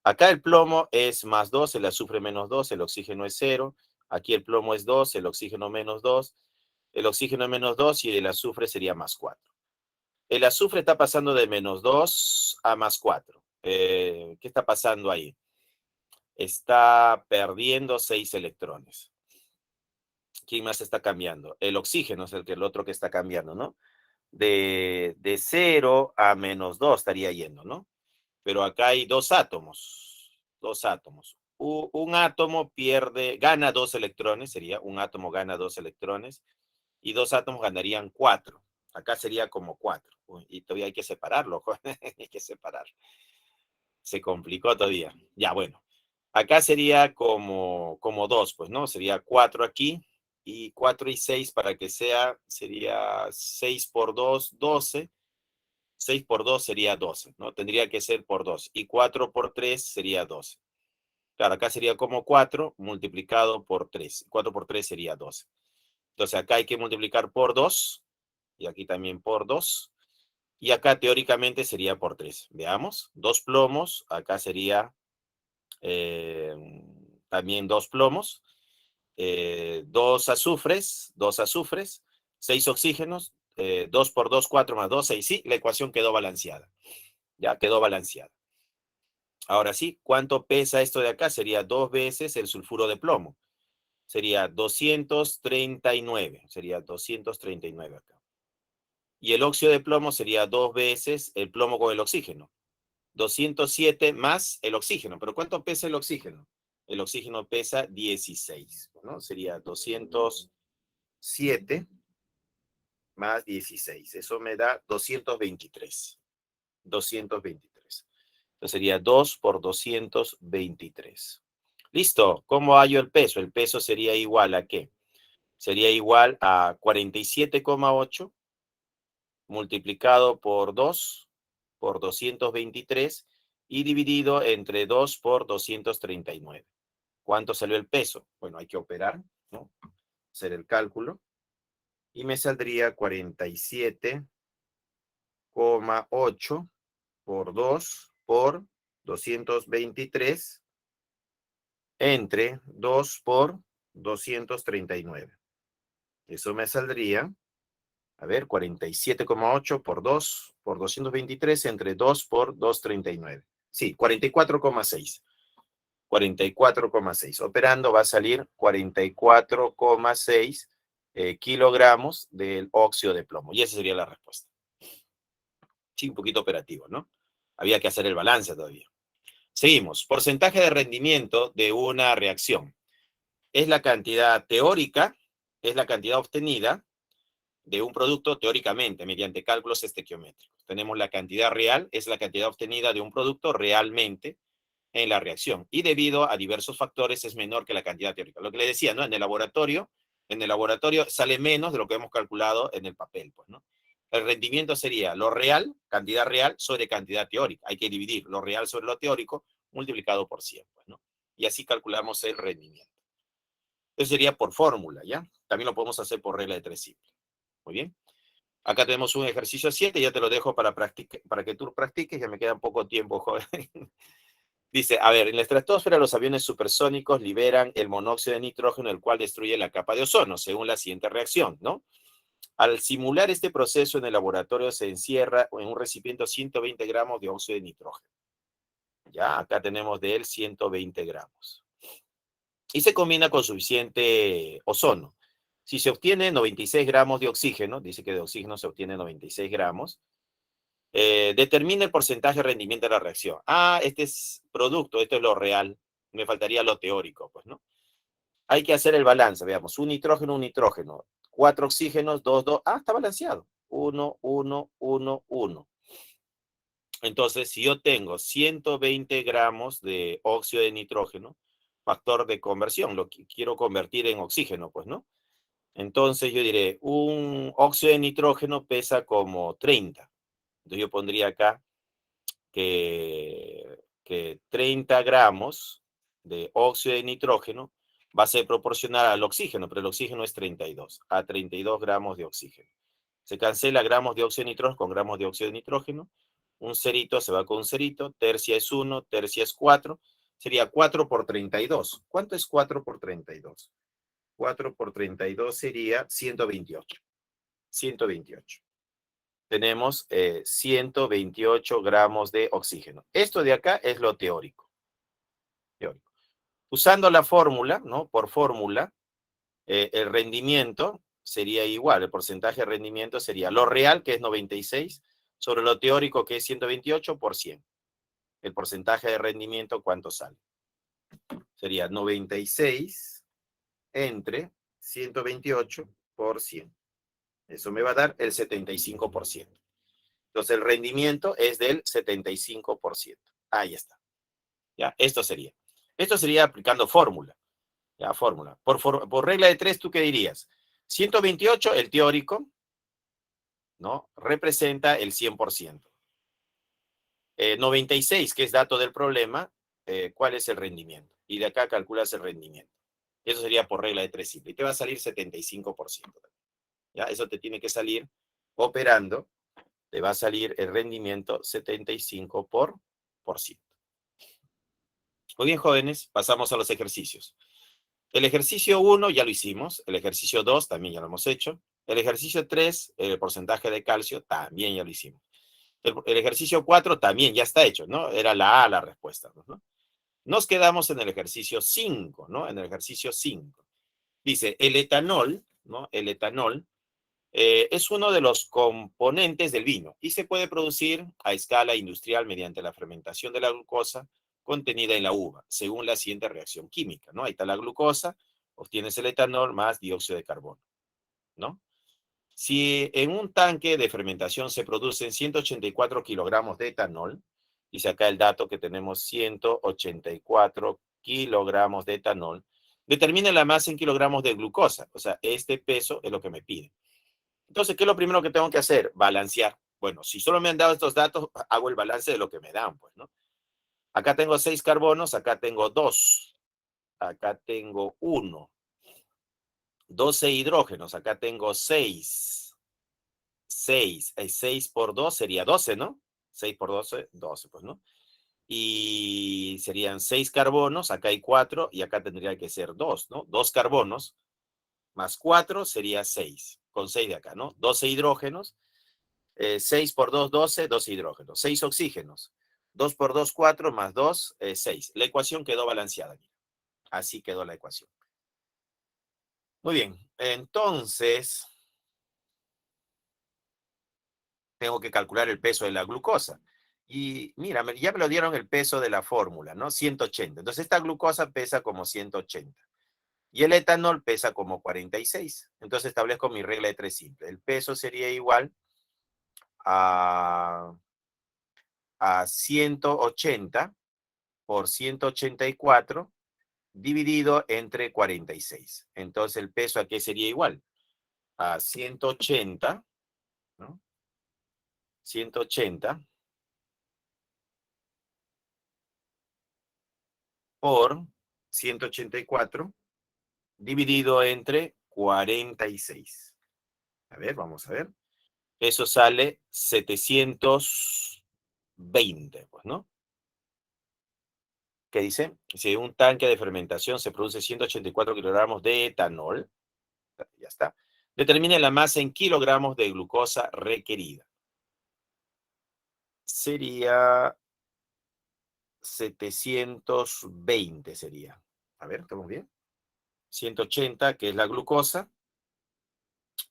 Acá el plomo es más 2, el azufre menos 2, el oxígeno es 0. Aquí el plomo es 2, el oxígeno menos 2. El oxígeno es menos 2 y el azufre sería más 4. El azufre está pasando de menos 2 a más 4. ¿Qué está pasando ahí? Está perdiendo 6 electrones. ¿Quién más está cambiando? El oxígeno es el otro que está cambiando, ¿no? De 0 a menos 2 estaría yendo, ¿no? Pero acá hay dos átomos. Dos átomos. Un átomo gana 2 electrones, sería un átomo gana 2 electrones, y dos átomos ganarían 4. Acá sería como 4. Y todavía hay que separarlo, hay que separar. Se complicó todavía. Ya, bueno. Acá sería como 2, pues, ¿no? Sería 4 aquí, y 4 y 6 para que sería 6 por 2, 12. 6 por 2 sería 12, ¿no? Tendría que ser por 2. Y 4 por 3 sería 12. Claro, acá sería como 4 multiplicado por 3. 4 por 3 sería 12. Entonces acá hay que multiplicar por 2. Y aquí también por 2. Y acá teóricamente sería por 3. Veamos. 2 plomos. Acá sería también 2 plomos. 2 azufres. 2 azufres. 6 oxígenos. 2 por 2, 4 más 2, 6. Sí, la ecuación quedó balanceada. Ya quedó balanceada. Ahora sí, ¿cuánto pesa esto de acá? Sería 2 veces el sulfuro de plomo. Sería 239. Sería 239 acá. Y el óxido de plomo sería 2 veces el plomo con el oxígeno. 207 más el oxígeno. ¿Pero cuánto pesa el oxígeno? El oxígeno pesa 16. ¿No? Sería 207 más 16. Eso me da 223. 223. Entonces sería 2 por 223. Listo. ¿Cómo hallo el peso? El peso sería igual a ¿qué? Sería igual a 47,8 multiplicado por 2 por 223 y dividido entre 2 por 239. ¿Cuánto salió el peso? Bueno, hay que operar, ¿no? Hacer el cálculo. Y me saldría 47,8 por 2 por 223 entre 2 por 239. Eso me saldría, a ver, 47,8 por 2 por 223 entre 2 por 239. Sí, 44,6. 44,6. Operando va a salir 44,6 kilogramos del óxido de plomo. Y esa sería la respuesta. Sí, un poquito operativo, ¿no? Había que hacer el balance todavía. Seguimos. Porcentaje de rendimiento de una reacción. Es la cantidad teórica, es la cantidad obtenida de un producto teóricamente mediante cálculos estequiométricos. Tenemos la cantidad real, es la cantidad obtenida de un producto realmente en la reacción. Y debido a diversos factores es menor que la cantidad teórica. Lo que le decía, ¿no? En el laboratorio sale menos de lo que hemos calculado en el papel, pues, ¿no? El rendimiento sería lo real, cantidad real, sobre cantidad teórica. Hay que dividir lo real sobre lo teórico multiplicado por 100, pues, ¿no? Y así calculamos el rendimiento. Eso sería por fórmula, ¿ya? También lo podemos hacer por regla de 3 simple. Muy bien. Acá tenemos un ejercicio 7, ya te lo dejo para que tú practiques, ya me queda poco tiempo, joven. Dice, a ver, en la estratosfera los aviones supersónicos liberan el monóxido de nitrógeno, el cual destruye la capa de ozono, según la siguiente reacción, ¿no? Al simular este proceso en el laboratorio se encierra en un recipiente 120 gramos de óxido de nitrógeno. Ya, acá tenemos de él 120 gramos. Y se combina con suficiente ozono. Si se obtiene 96 gramos de oxígeno, dice que de oxígeno se obtiene 96 gramos, determina el porcentaje de rendimiento de la reacción. Ah, este es producto, esto es lo real. Me faltaría lo teórico, pues, ¿no? Hay que hacer el balance, veamos, un nitrógeno. 4 oxígenos, 2, 2. Ah, está balanceado. 1, 1, 1, 1. Entonces, si yo tengo 120 gramos de óxido de nitrógeno, factor de conversión, lo que quiero convertir en oxígeno, pues, ¿no? Entonces yo diré, un óxido de nitrógeno pesa como 30. Entonces yo pondría acá que 30 gramos de óxido de nitrógeno va a ser proporcional al oxígeno, pero el oxígeno es 32, a 32 gramos de oxígeno. Se cancela gramos de óxido de nitrógeno con gramos de óxido de nitrógeno. Un cerito se va con un cerito, tercia es 1, tercia es 4, sería 4 por 32. ¿Cuánto es 4 por 32? 4 por 32 sería 128. 128. Tenemos 128 gramos de oxígeno. Esto de acá es lo teórico. Teórico. Usando la fórmula, ¿no? Por fórmula, el rendimiento sería igual. El porcentaje de rendimiento sería lo real, que es 96, sobre lo teórico, que es 128 por 100. El porcentaje de rendimiento, ¿cuánto sale? Sería 96 entre 128 por 100. Eso me va a dar el 75%. Entonces, el rendimiento es del 75%. Ahí está. ¿Ya? Esto sería aplicando fórmula. ¿Ya? Fórmula. Por regla de 3, ¿tú qué dirías? 128, el teórico, ¿no? Representa el 100%. 96, que es dato del problema, ¿cuál es el rendimiento? Y de acá calculas el rendimiento. Eso sería por regla de 3 simple. Y te va a salir 75%. ¿Ya? Eso te tiene que salir operando. Te va a salir el rendimiento 75%. Muy bien, jóvenes, pasamos a los ejercicios. El ejercicio 1 ya lo hicimos, el ejercicio 2 también ya lo hemos hecho, el ejercicio 3, el porcentaje de calcio, también ya lo hicimos. El ejercicio 4 también ya está hecho, ¿no? Era la A la respuesta, ¿no? Nos quedamos en el ejercicio 5, ¿no? En el ejercicio 5. Dice, el etanol, ¿no? El etanol es uno de los componentes del vino y se puede producir a escala industrial mediante la fermentación de la glucosa contenida en la uva, según la siguiente reacción química, ¿no? Ahí está la glucosa, obtienes el etanol más dióxido de carbono, ¿no? Si en un tanque de fermentación se producen 184 kilogramos de etanol, dice acá el dato que tenemos 184 kilogramos de etanol, determina la masa en kilogramos de glucosa, o sea, este peso es lo que me pide. Entonces, ¿qué es lo primero que tengo que hacer? Balancear. Bueno, si solo me han dado estos datos, hago el balance de lo que me dan, pues, ¿no? Acá tengo 6 carbonos, acá tengo 2, acá tengo 1, 12 hidrógenos, acá tengo 6, 6, 6 por 2 sería 12, ¿no? 6 por 12, 12, pues, ¿no? Y serían 6 carbonos, acá hay 4 y acá tendría que ser 2, ¿no? 2 carbonos más 4 sería 6, con 6 de acá, ¿no? 12 hidrógenos. 6 por 2, 12, 2 hidrógenos. 6 oxígenos. 2 por 2, 4, más 2, 6. La ecuación quedó balanceada. Así quedó la ecuación. Muy bien. Entonces, tengo que calcular el peso de la glucosa. Y mira, ya me lo dieron el peso de la fórmula, ¿no? 180. Entonces, esta glucosa pesa como 180. Y el etanol pesa como 46. Entonces, establezco mi regla de 3 simple. El peso sería igual a 180 por 184 dividido entre 46. Entonces el peso aquí sería igual a 180, ¿no? 180 por 184 dividido entre 46. A ver, vamos a ver. Eso sale 720, pues, ¿no? ¿Qué dice? Si en un tanque de fermentación se produce 184 kilogramos de etanol, ya está. Determine la masa en kilogramos de glucosa requerida. Sería 720 sería. A ver, ¿estamos bien? 180, que es la glucosa,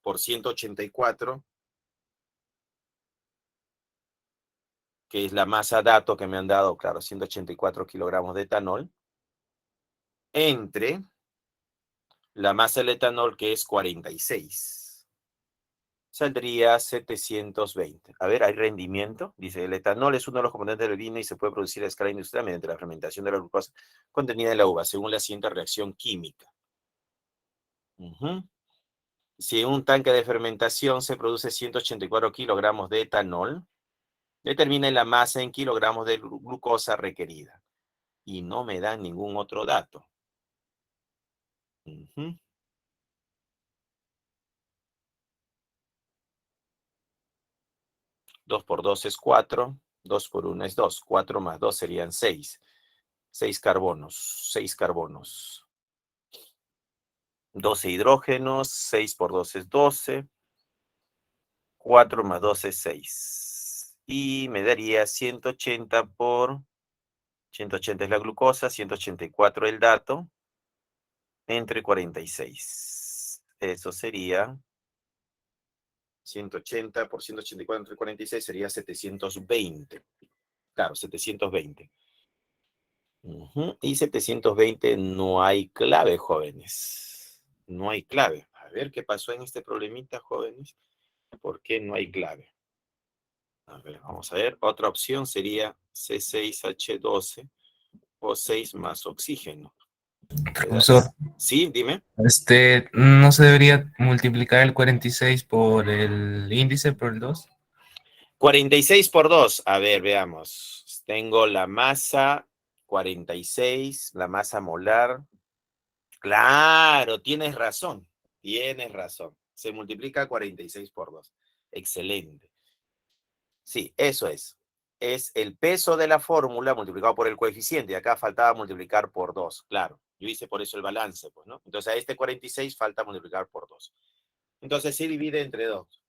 por 184, que es la masa dato que me han dado, claro, 184 kilogramos de etanol, entre la masa del etanol, que es 46. Saldría 720. A ver, ¿hay rendimiento? Dice, el etanol es uno de los componentes del vino y se puede producir a escala industrial mediante la fermentación de la glucosa contenida en la uva, según la siguiente reacción química. Si en un tanque de fermentación se produce 184 kilogramos de etanol, determine la masa en kilogramos de glucosa requerida. Y no me dan ningún otro dato. 2 por 2 es 4, 2 por 1 es 2, 4 más 2 serían 6. 6 carbonos, 6 carbonos. 12 hidrógenos, 6 por 2 es 12, 4 más 2 es 6. Y me daría 180 por 180 es la glucosa, 184 el dato, entre 46. Eso sería 180 por 184 entre 46 sería 720. Claro, 720. Y 720 no hay clave, jóvenes. No hay clave. A ver qué pasó en este problemita, jóvenes. ¿Por qué no hay clave? A ver, vamos a ver. Otra opción sería C6H12 o 6 más oxígeno. Profesor, Sí, dime. ¿no se debería multiplicar el 46 por el índice, por el 2? 46 por 2. A ver, veamos. Tengo la masa 46, la masa molar. Claro, tienes razón. Tienes razón. Se multiplica 46 por 2. Excelente. Sí, eso es. Es el peso de la fórmula multiplicado por el coeficiente. Acá faltaba multiplicar por 2. Claro, yo hice por eso el balance, pues, ¿no? Entonces a este 46 falta multiplicar por 2. Entonces se divide entre 2.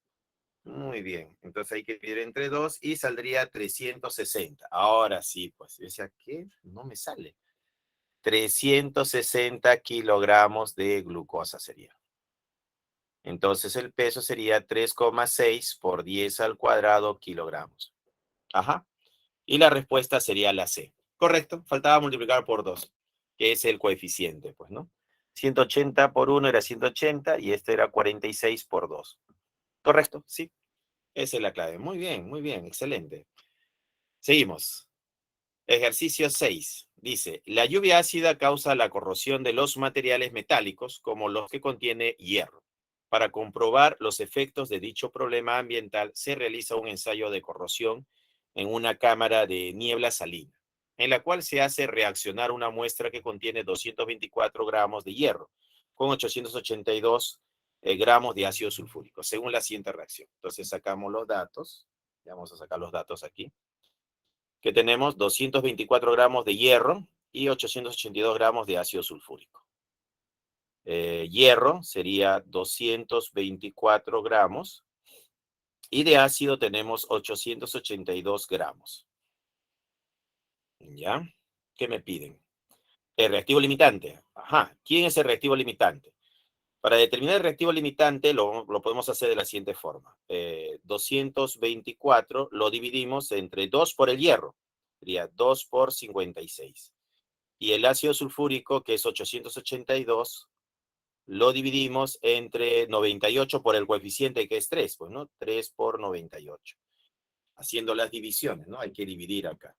Muy bien. Entonces hay que dividir entre 2 y saldría 360. Ahora sí, pues. Yo decía, ¿qué? No me sale. 360 kilogramos de glucosa sería. Entonces el peso sería 3,6 por 10 al cuadrado kilogramos. Ajá. Y la respuesta sería la C. Correcto. Faltaba multiplicar por 2, que es el coeficiente, pues, ¿no? 180 por 1 era 180 y este era 46 por 2. Correcto, sí. Esa es la clave. Muy bien, excelente. Seguimos. Ejercicio 6. Dice, la lluvia ácida causa la corrosión de los materiales metálicos como los que contiene hierro. Para comprobar los efectos de dicho problema ambiental, se realiza un ensayo de corrosión en una cámara de niebla salina, en la cual se hace reaccionar una muestra que contiene 224 gramos de hierro con 882 gramos de ácido sulfúrico, según la siguiente reacción. Entonces sacamos los datos. Vamos a sacar los datos aquí. Que tenemos 224 gramos de hierro y 882 gramos de ácido sulfúrico. Hierro sería 224 gramos y de ácido tenemos 882 gramos. ¿Ya? ¿Qué me piden? El reactivo limitante. Ajá. ¿Quién es el reactivo limitante? Para determinar el reactivo limitante lo podemos hacer de la siguiente forma. 224 lo dividimos entre 2 por el hierro. Sería 2 por 56. Y el ácido sulfúrico, que es 882, lo dividimos entre 98 por el coeficiente, que es 3, pues, ¿no? 3 por 98. Haciendo las divisiones, ¿no? Hay que dividir acá.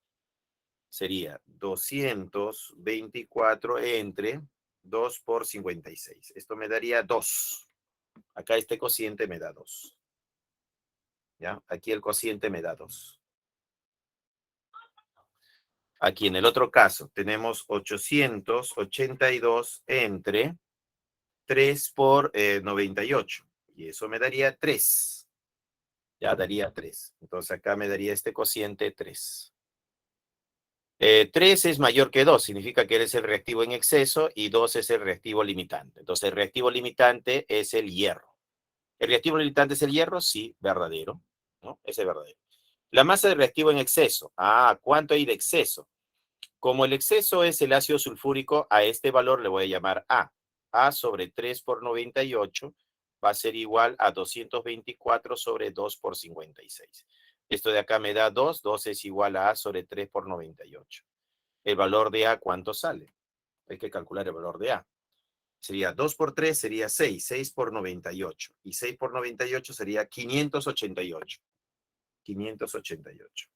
Sería 224 entre 2 por 56. Esto me daría 2. Acá este cociente me da 2. ¿Ya? Aquí el cociente me da 2. Aquí en el otro caso tenemos 882 entre 3 por 98. Y eso me daría 3. Ya daría 3. Entonces acá me daría este cociente 3. 3 es mayor que 2, significa que eres el reactivo en exceso y 2 es el reactivo limitante. Entonces el reactivo limitante es el hierro. ¿El reactivo limitante es el hierro? Sí, verdadero, ¿no? Ese es verdadero. La masa de reactivo en exceso. Ah, ¿cuánto hay de exceso? Como el exceso es el ácido sulfúrico, a este valor le voy a llamar A. A sobre 3 por 98 va a ser igual a 224 sobre 2 por 56. Esto de acá me da 2. 2 es igual a sobre 3 por 98. El valor de A, ¿cuánto sale? Hay que calcular el valor de A. Sería 2 por 3, sería 6. 6 por 98. Y 6 por 98 sería 588. 588.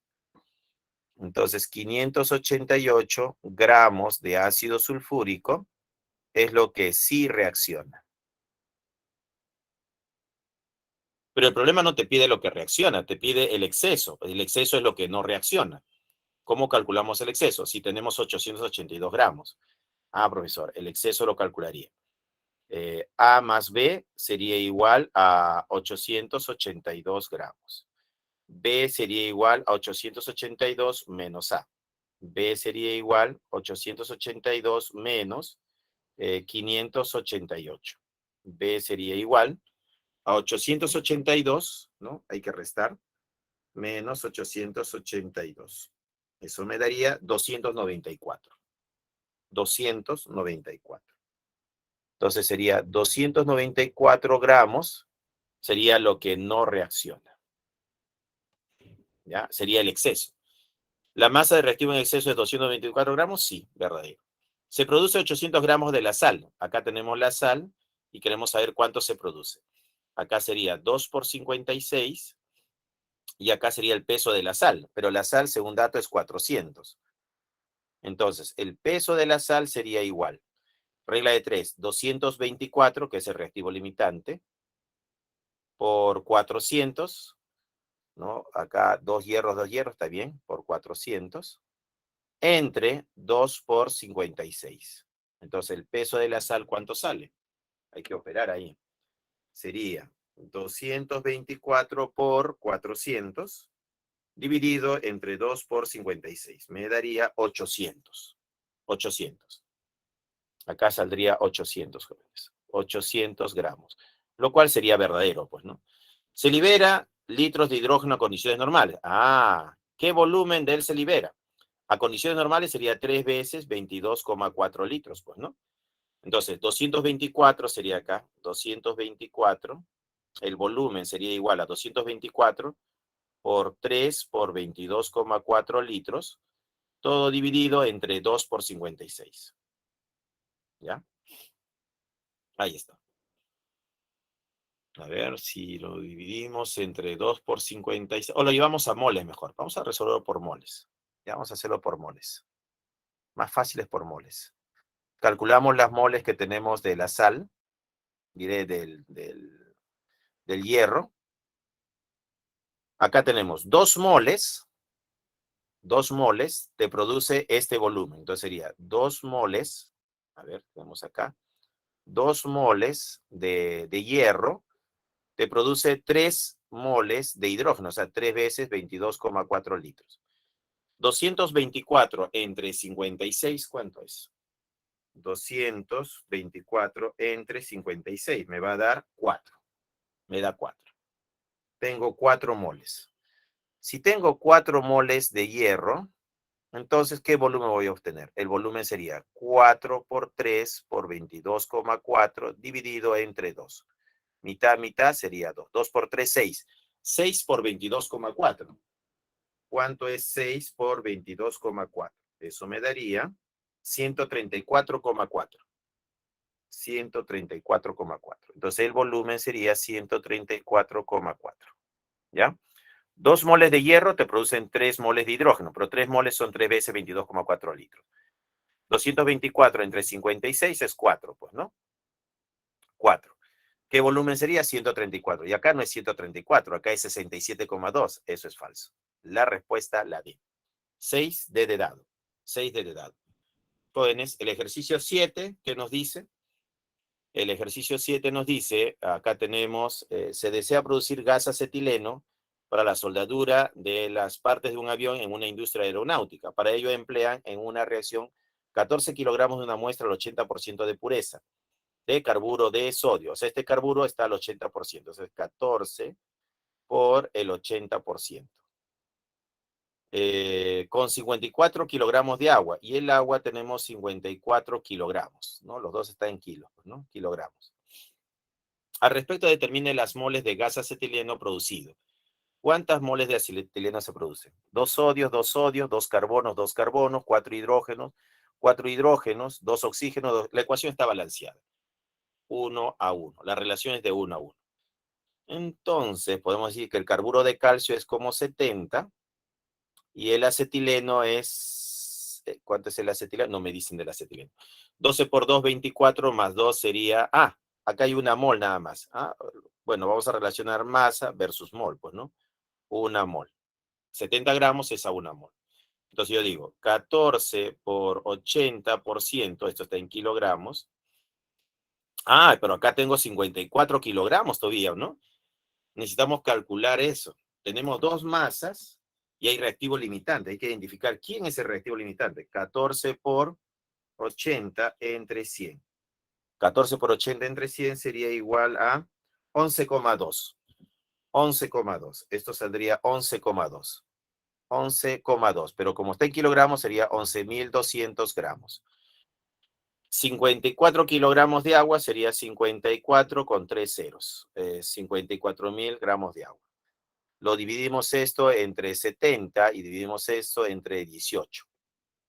Entonces, 588 gramos de ácido sulfúrico es lo que sí reacciona. Pero el problema no te pide lo que reacciona, te pide el exceso. El exceso es lo que no reacciona. ¿Cómo calculamos el exceso? Si tenemos 882 gramos. Ah, profesor, el exceso lo calcularía. A más B sería igual a 882 gramos. B sería igual a 882 menos A. B sería igual a 882 menos 588. B sería igual a 882, ¿no? Hay que restar, menos 882. Eso me daría 294. 294. Entonces sería 294 gramos, sería lo que no reacciona. ¿Ya? Sería el exceso. ¿La masa de reactivo en exceso es 224 gramos? Sí, verdadero. Se produce 800 gramos de la sal. Acá tenemos la sal y queremos saber cuánto se produce. Acá sería 2 por 56 y acá sería el peso de la sal. Pero la sal, según dato, es 400. Entonces, el peso de la sal sería igual. Regla de 3, 224, que es el reactivo limitante, por 400, ¿no? Acá 2 hierros, está bien, por 400. Entre 2 por 56. Entonces, el peso de la sal, ¿cuánto sale? Hay que operar ahí. Sería 224 por 400 dividido entre 2 por 56. Me daría 800. 800. Acá saldría 800, jóvenes. 800 gramos. Lo cual sería verdadero, pues, ¿no? Se libera litros de hidrógeno a condiciones normales. Ah, ¿qué volumen de él se libera? A condiciones normales sería 3 veces 22,4 litros, pues, ¿no? Entonces, 224 sería acá, 224, el volumen sería igual a 224 por 3 por 22,4 litros, todo dividido entre 2 por 56. ¿Ya? Ahí está. A ver si lo dividimos entre 2 por 56, o lo llevamos a moles mejor. Vamos a resolverlo por moles. Ya vamos a hacerlo por moles. Más fácil es por moles. Calculamos las moles que tenemos de la sal, diré del hierro. Acá tenemos 2 moles te produce este volumen. Entonces sería 2 moles, a ver, tenemos acá, 2 moles de hierro te produce 3 moles de hidrógeno, o sea, 3 veces 22,4 litros. 224 entre 56, ¿cuánto es? 224 entre 56, me va a dar 4. Me da 4. Tengo 4 moles. Si tengo 4 moles de hierro, entonces, ¿qué volumen voy a obtener? El volumen sería 4 por 3 por 22,4 dividido entre 2. Mitad, mitad sería 2. 2 por 3, 6. 6 por 22,4. ¿Cuánto es 6 por 22,4? Eso me daría 134,4. 134,4. Entonces, el volumen sería 134,4. ¿Ya? 2 moles de hierro te producen 3 moles de hidrógeno, pero 3 moles son 3 veces 22,4 litros. 224 entre 56 es 4, pues, ¿no? 4. ¿Qué volumen sería? 134. Y acá no es 134, acá es 67,2. Eso es falso. La respuesta, la D. 6D de dado. 6D de dado. Jóvenes, el ejercicio 7, ¿qué nos dice? El ejercicio 7 nos dice, acá tenemos, se desea producir gas acetileno para la soldadura de las partes de un avión en una industria aeronáutica. Para ello emplean en una reacción 14 kilogramos de una muestra al 80% de pureza de carburo de sodio. O sea, este carburo está al 80%. O sea, 14 por el 80%. Con 54 kilogramos de agua. Y el agua tenemos 54 kilogramos, ¿no? Los dos están en kilos, ¿no? Kilogramos. Al respecto, determine las moles de gas acetileno producido. ¿Cuántas moles de acetileno se producen? Dos sodios, dos carbonos, cuatro hidrógenos, dos oxígenos. La ecuación está balanceada. 1:1. La relación es de 1:1. Entonces, podemos decir que el carburo de calcio es como 70 y el acetileno es... ¿Cuánto es el acetileno? No me dicen del acetileno. 12 por 2, 24, más 2 sería... acá hay una mol nada más. Bueno, vamos a relacionar masa versus mol, pues, ¿no? Una mol. 70 gramos es a una mol. Entonces yo digo, 14 por 80%, esto está en kilogramos. Pero acá tengo 54 kilogramos todavía, ¿no? Necesitamos calcular eso. Tenemos dos masas y hay reactivo limitante. Hay que identificar quién es el reactivo limitante. 14 por 80 entre 100. 14 por 80 entre 100 sería igual a 11,2. 11,2. Esto saldría 11,2. 11,2. Pero como está en kilogramos sería 11.200 gramos. 54 kilogramos de agua sería 54 con 3 ceros. 54.000 gramos de agua. Lo dividimos esto entre 70 y dividimos esto entre 18,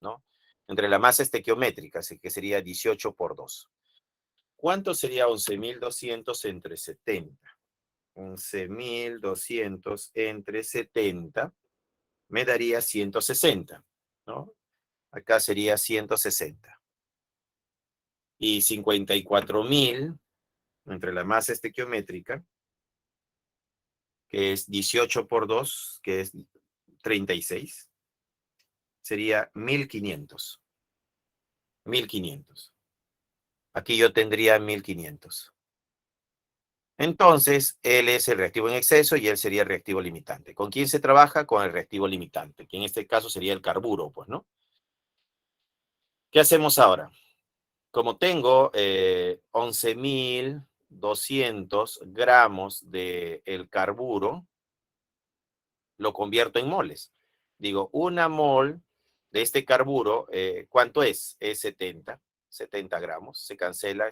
¿no? Entre la masa estequiométrica, que sería 18 por 2. ¿Cuánto sería 11.200 entre 70? 11.200 entre 70 me daría 160, ¿no? Acá sería 160. Y 54.000 entre la masa estequiométrica, que es 18 por 2, que es 36, sería 1.500. 1.500. Aquí yo tendría 1.500. Entonces, él es el reactivo en exceso y él sería el reactivo limitante. ¿Con quién se trabaja? Con el reactivo limitante, que en este caso sería el carburo, pues, ¿no? ¿Qué hacemos ahora? Como tengo 11.200 gramos del carburo, lo convierto en moles. Digo, una mol de este carburo, ¿cuánto es? Es 70 gramos. Se cancela.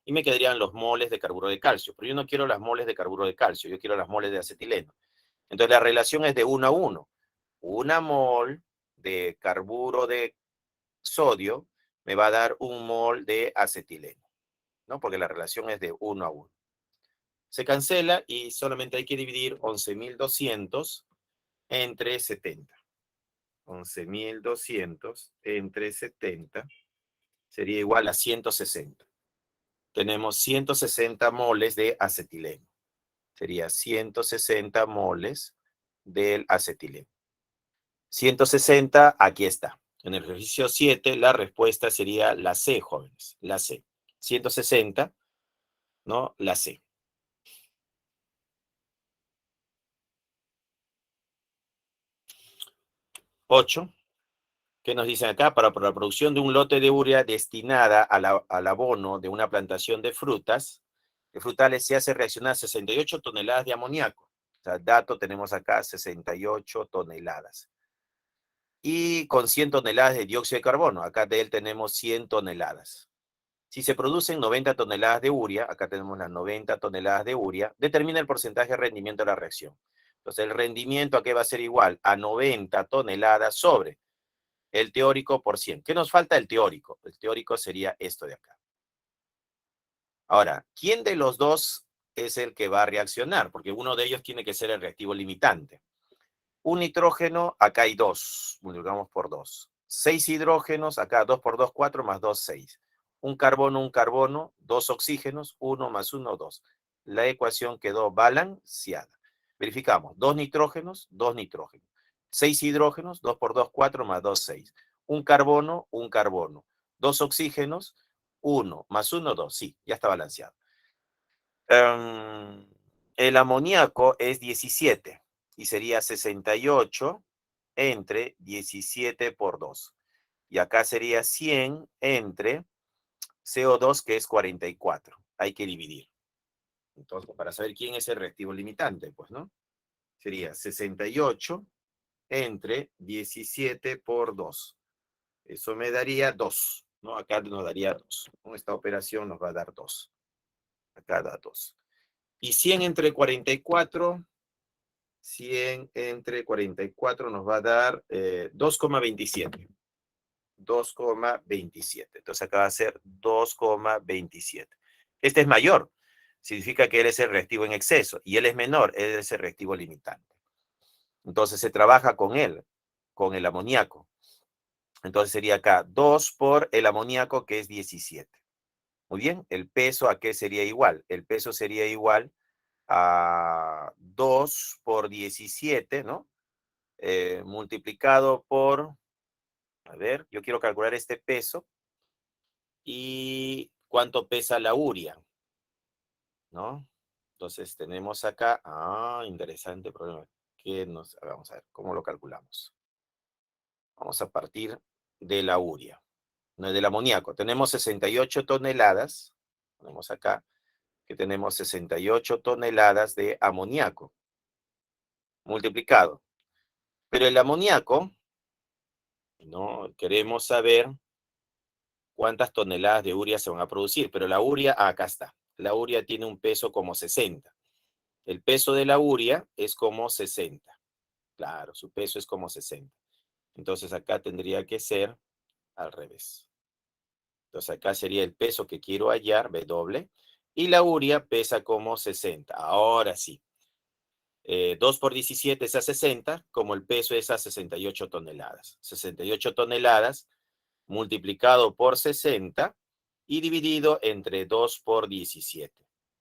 Y me quedarían los moles de carburo de calcio. Pero yo no quiero las moles de carburo de calcio, yo quiero las moles de acetileno. Entonces la relación es de 1:1. Una mol de carburo de sodio me va a dar un mol de acetileno, ¿no? Porque la relación es de 1:1. Se cancela y solamente hay que dividir 11.200 entre 70. 11.200 entre 70 sería igual a 160. Tenemos 160 moles de acetileno. Sería 160 moles del acetileno. 160, aquí está. En el ejercicio 7, la respuesta sería la C, jóvenes. La C. 160, ¿no? La C. 8. ¿Qué nos dicen acá? Para la producción de un lote de urea destinada al abono de una plantación de frutas, de frutales, se hace reaccionar 68 toneladas de amoníaco. O sea, dato tenemos acá 68 toneladas. Y con 100 toneladas de dióxido de carbono. Acá de él tenemos 100 toneladas. Si se producen 90 toneladas de urea, acá tenemos las 90 toneladas de urea, determina el porcentaje de rendimiento de la reacción. Entonces, el rendimiento aquí va a ser igual a 90 toneladas sobre el teórico por 100. ¿Qué nos falta? El teórico. El teórico sería esto de acá. Ahora, ¿quién de los dos es el que va a reaccionar? Porque uno de ellos tiene que ser el reactivo limitante. Un nitrógeno, acá hay 2, multiplicamos por 2. 6 hidrógenos, acá 2 por 2, 4, más 2, 6. Un carbono, 2 oxígenos, 1 más 1, 2. La ecuación quedó balanceada. Verificamos, 2 nitrógenos, 2 nitrógenos. 6 hidrógenos, 2 por 2, 4, más 2, 6. Un carbono, 2 oxígenos, 1 más 1, 2. Sí, ya está balanceado. el amoníaco es 17 y sería 68 entre 17 por 2. Y acá sería 100 entre CO2, que es 44. Hay que dividir. Entonces, para saber quién es el reactivo limitante, pues, ¿no? Sería 68 entre 17 por 2. Eso me daría 2, ¿no? Acá nos daría 2. Con esta operación nos va a dar 2. Acá da 2. Y 100 entre 44, 100 entre 44 nos va a dar 2,27. 2,27. Entonces acá va a ser 2,27. Este es mayor. Significa que él es el reactivo en exceso. Y él es menor, él es el reactivo limitante. Entonces se trabaja con él, con el amoníaco. Entonces sería acá 2 por el amoníaco, que es 17. Muy bien, el peso, ¿a qué sería igual? El peso sería igual a 2 por 17, ¿no? Multiplicado por, a ver, yo quiero calcular este peso y cuánto pesa la urea, ¿no? Entonces tenemos acá, interesante problema. Vamos a ver, ¿cómo lo calculamos? Vamos a partir de la urea, no, del amoníaco. Tenemos 68 toneladas, ponemos acá, que tenemos 68 toneladas de amoníaco, multiplicado. Pero el amoníaco, ¿no? Queremos saber cuántas toneladas de urea se van a producir, pero la urea, acá está. La urea tiene un peso como 60. El peso de la urea es como 60. Claro, su peso es como 60. Entonces acá tendría que ser al revés. Entonces acá sería el peso que quiero hallar, W, y la urea pesa como 60. Ahora sí. 2 por 17 es a 60, como el peso es a 68 toneladas. 68 toneladas multiplicado por 60 y dividido entre 2 por 17.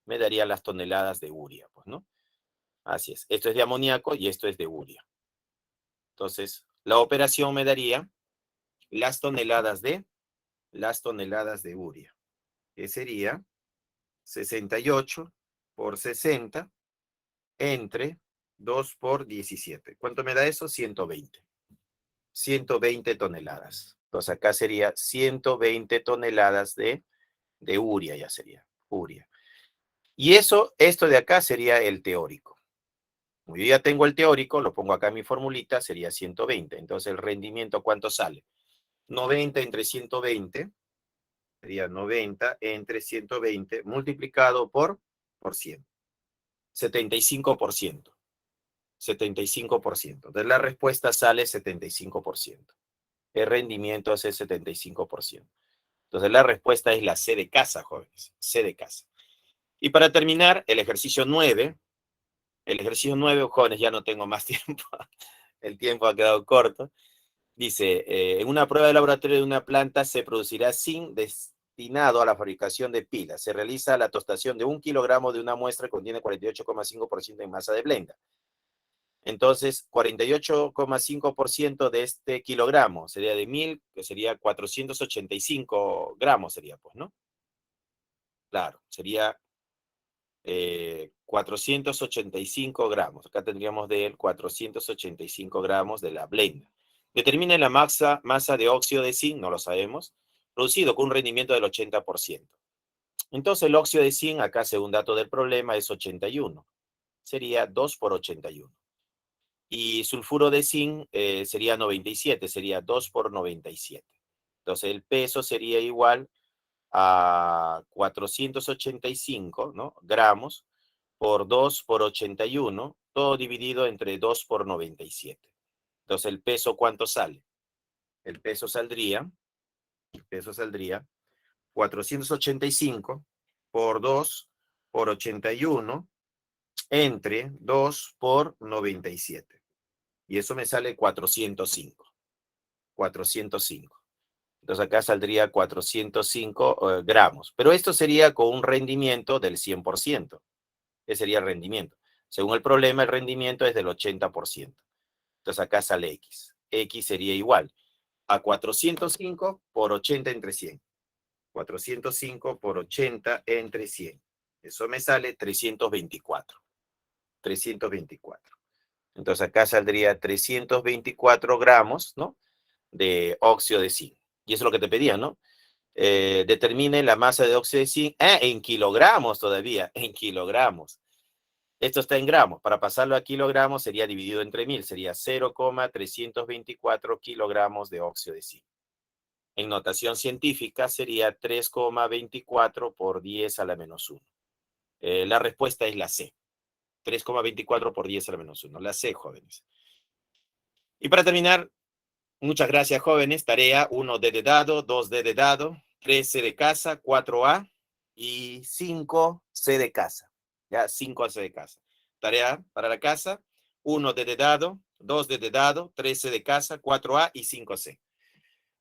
Me daría las toneladas de urea, pues, ¿no? Así es. Esto es de amoníaco y esto es de urea. Entonces, la operación me daría las toneladas de urea, que sería 68 por 60 entre 2 por 17. ¿Cuánto me da eso? 120. 120 toneladas. Entonces acá sería 120 toneladas de urea, ya sería urea. Y esto de acá sería el teórico. Como yo ya tengo el teórico, lo pongo acá en mi formulita, sería 120. Entonces el rendimiento, ¿cuánto sale? 90 entre 120, sería 90 entre 120 multiplicado por 100. 75%. 75%. Entonces la respuesta sale 75%. El rendimiento es el 75%. Entonces la respuesta es la C de casa, jóvenes. C de casa. Y para terminar, el ejercicio 9. El ejercicio 9, jóvenes, ya no tengo más tiempo. El tiempo ha quedado corto. Dice, en una prueba de laboratorio de una planta se producirá zinc destinado a la fabricación de pilas. Se realiza la tostación de 1 kilogramo de una muestra que contiene 48,5% de masa de blenda. Entonces, 48,5% de este kilogramo sería de 1000, que sería 485 gramos, sería, pues, ¿no? Claro, sería 485 gramos. Acá tendríamos de él 485 gramos de la blenda. Determine la masa de óxido de zinc, no lo sabemos, producido con un rendimiento del 80%. Entonces el óxido de zinc, acá según dato del problema, es 81. Sería 2 por 81. Y sulfuro de zinc sería 97, sería 2 por 97. Entonces el peso sería igual a 485, ¿no? Gramos por 2 por 81, todo dividido entre 2 por 97. Entonces, ¿el peso cuánto sale? El peso saldría 485 por 2 por 81 entre 2 por 97. Y eso me sale 405. 405. Entonces acá saldría 405 gramos. Pero esto sería con un rendimiento del 100%. Ese sería el rendimiento. Según el problema, el rendimiento es del 80%. Entonces acá sale X. X sería igual a 405 por 80 entre 100. 405 por 80 entre 100. Eso me sale 324. 324. Entonces acá saldría 324 gramos, ¿no? De óxido de zinc. Y eso es lo que te pedía, ¿no? Determine la masa de óxido de zinc en kilogramos todavía, en kilogramos. Esto está en gramos. Para pasarlo a kilogramos sería dividido entre 1000. Sería 0,324 kilogramos de óxido de zinc. En notación científica sería 3,24 por 10 a la menos 1. La respuesta es la C. 3,24 por 10 a la menos 1. La C, jóvenes. Y para terminar, muchas gracias, jóvenes. Tarea 1D de dado, 2D de dado, 3C de casa, 4A y 5C de casa. Ya, 5C de casa. Tarea para la casa, 1D de dado, 2D de dado, 3C de casa, 4A y 5C.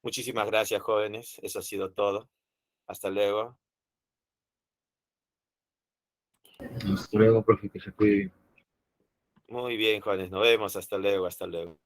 Muchísimas gracias, jóvenes. Eso ha sido todo. Hasta luego. Hasta luego, profe, que se cuide. Muy bien, jóvenes. Nos vemos. Hasta luego. Hasta luego.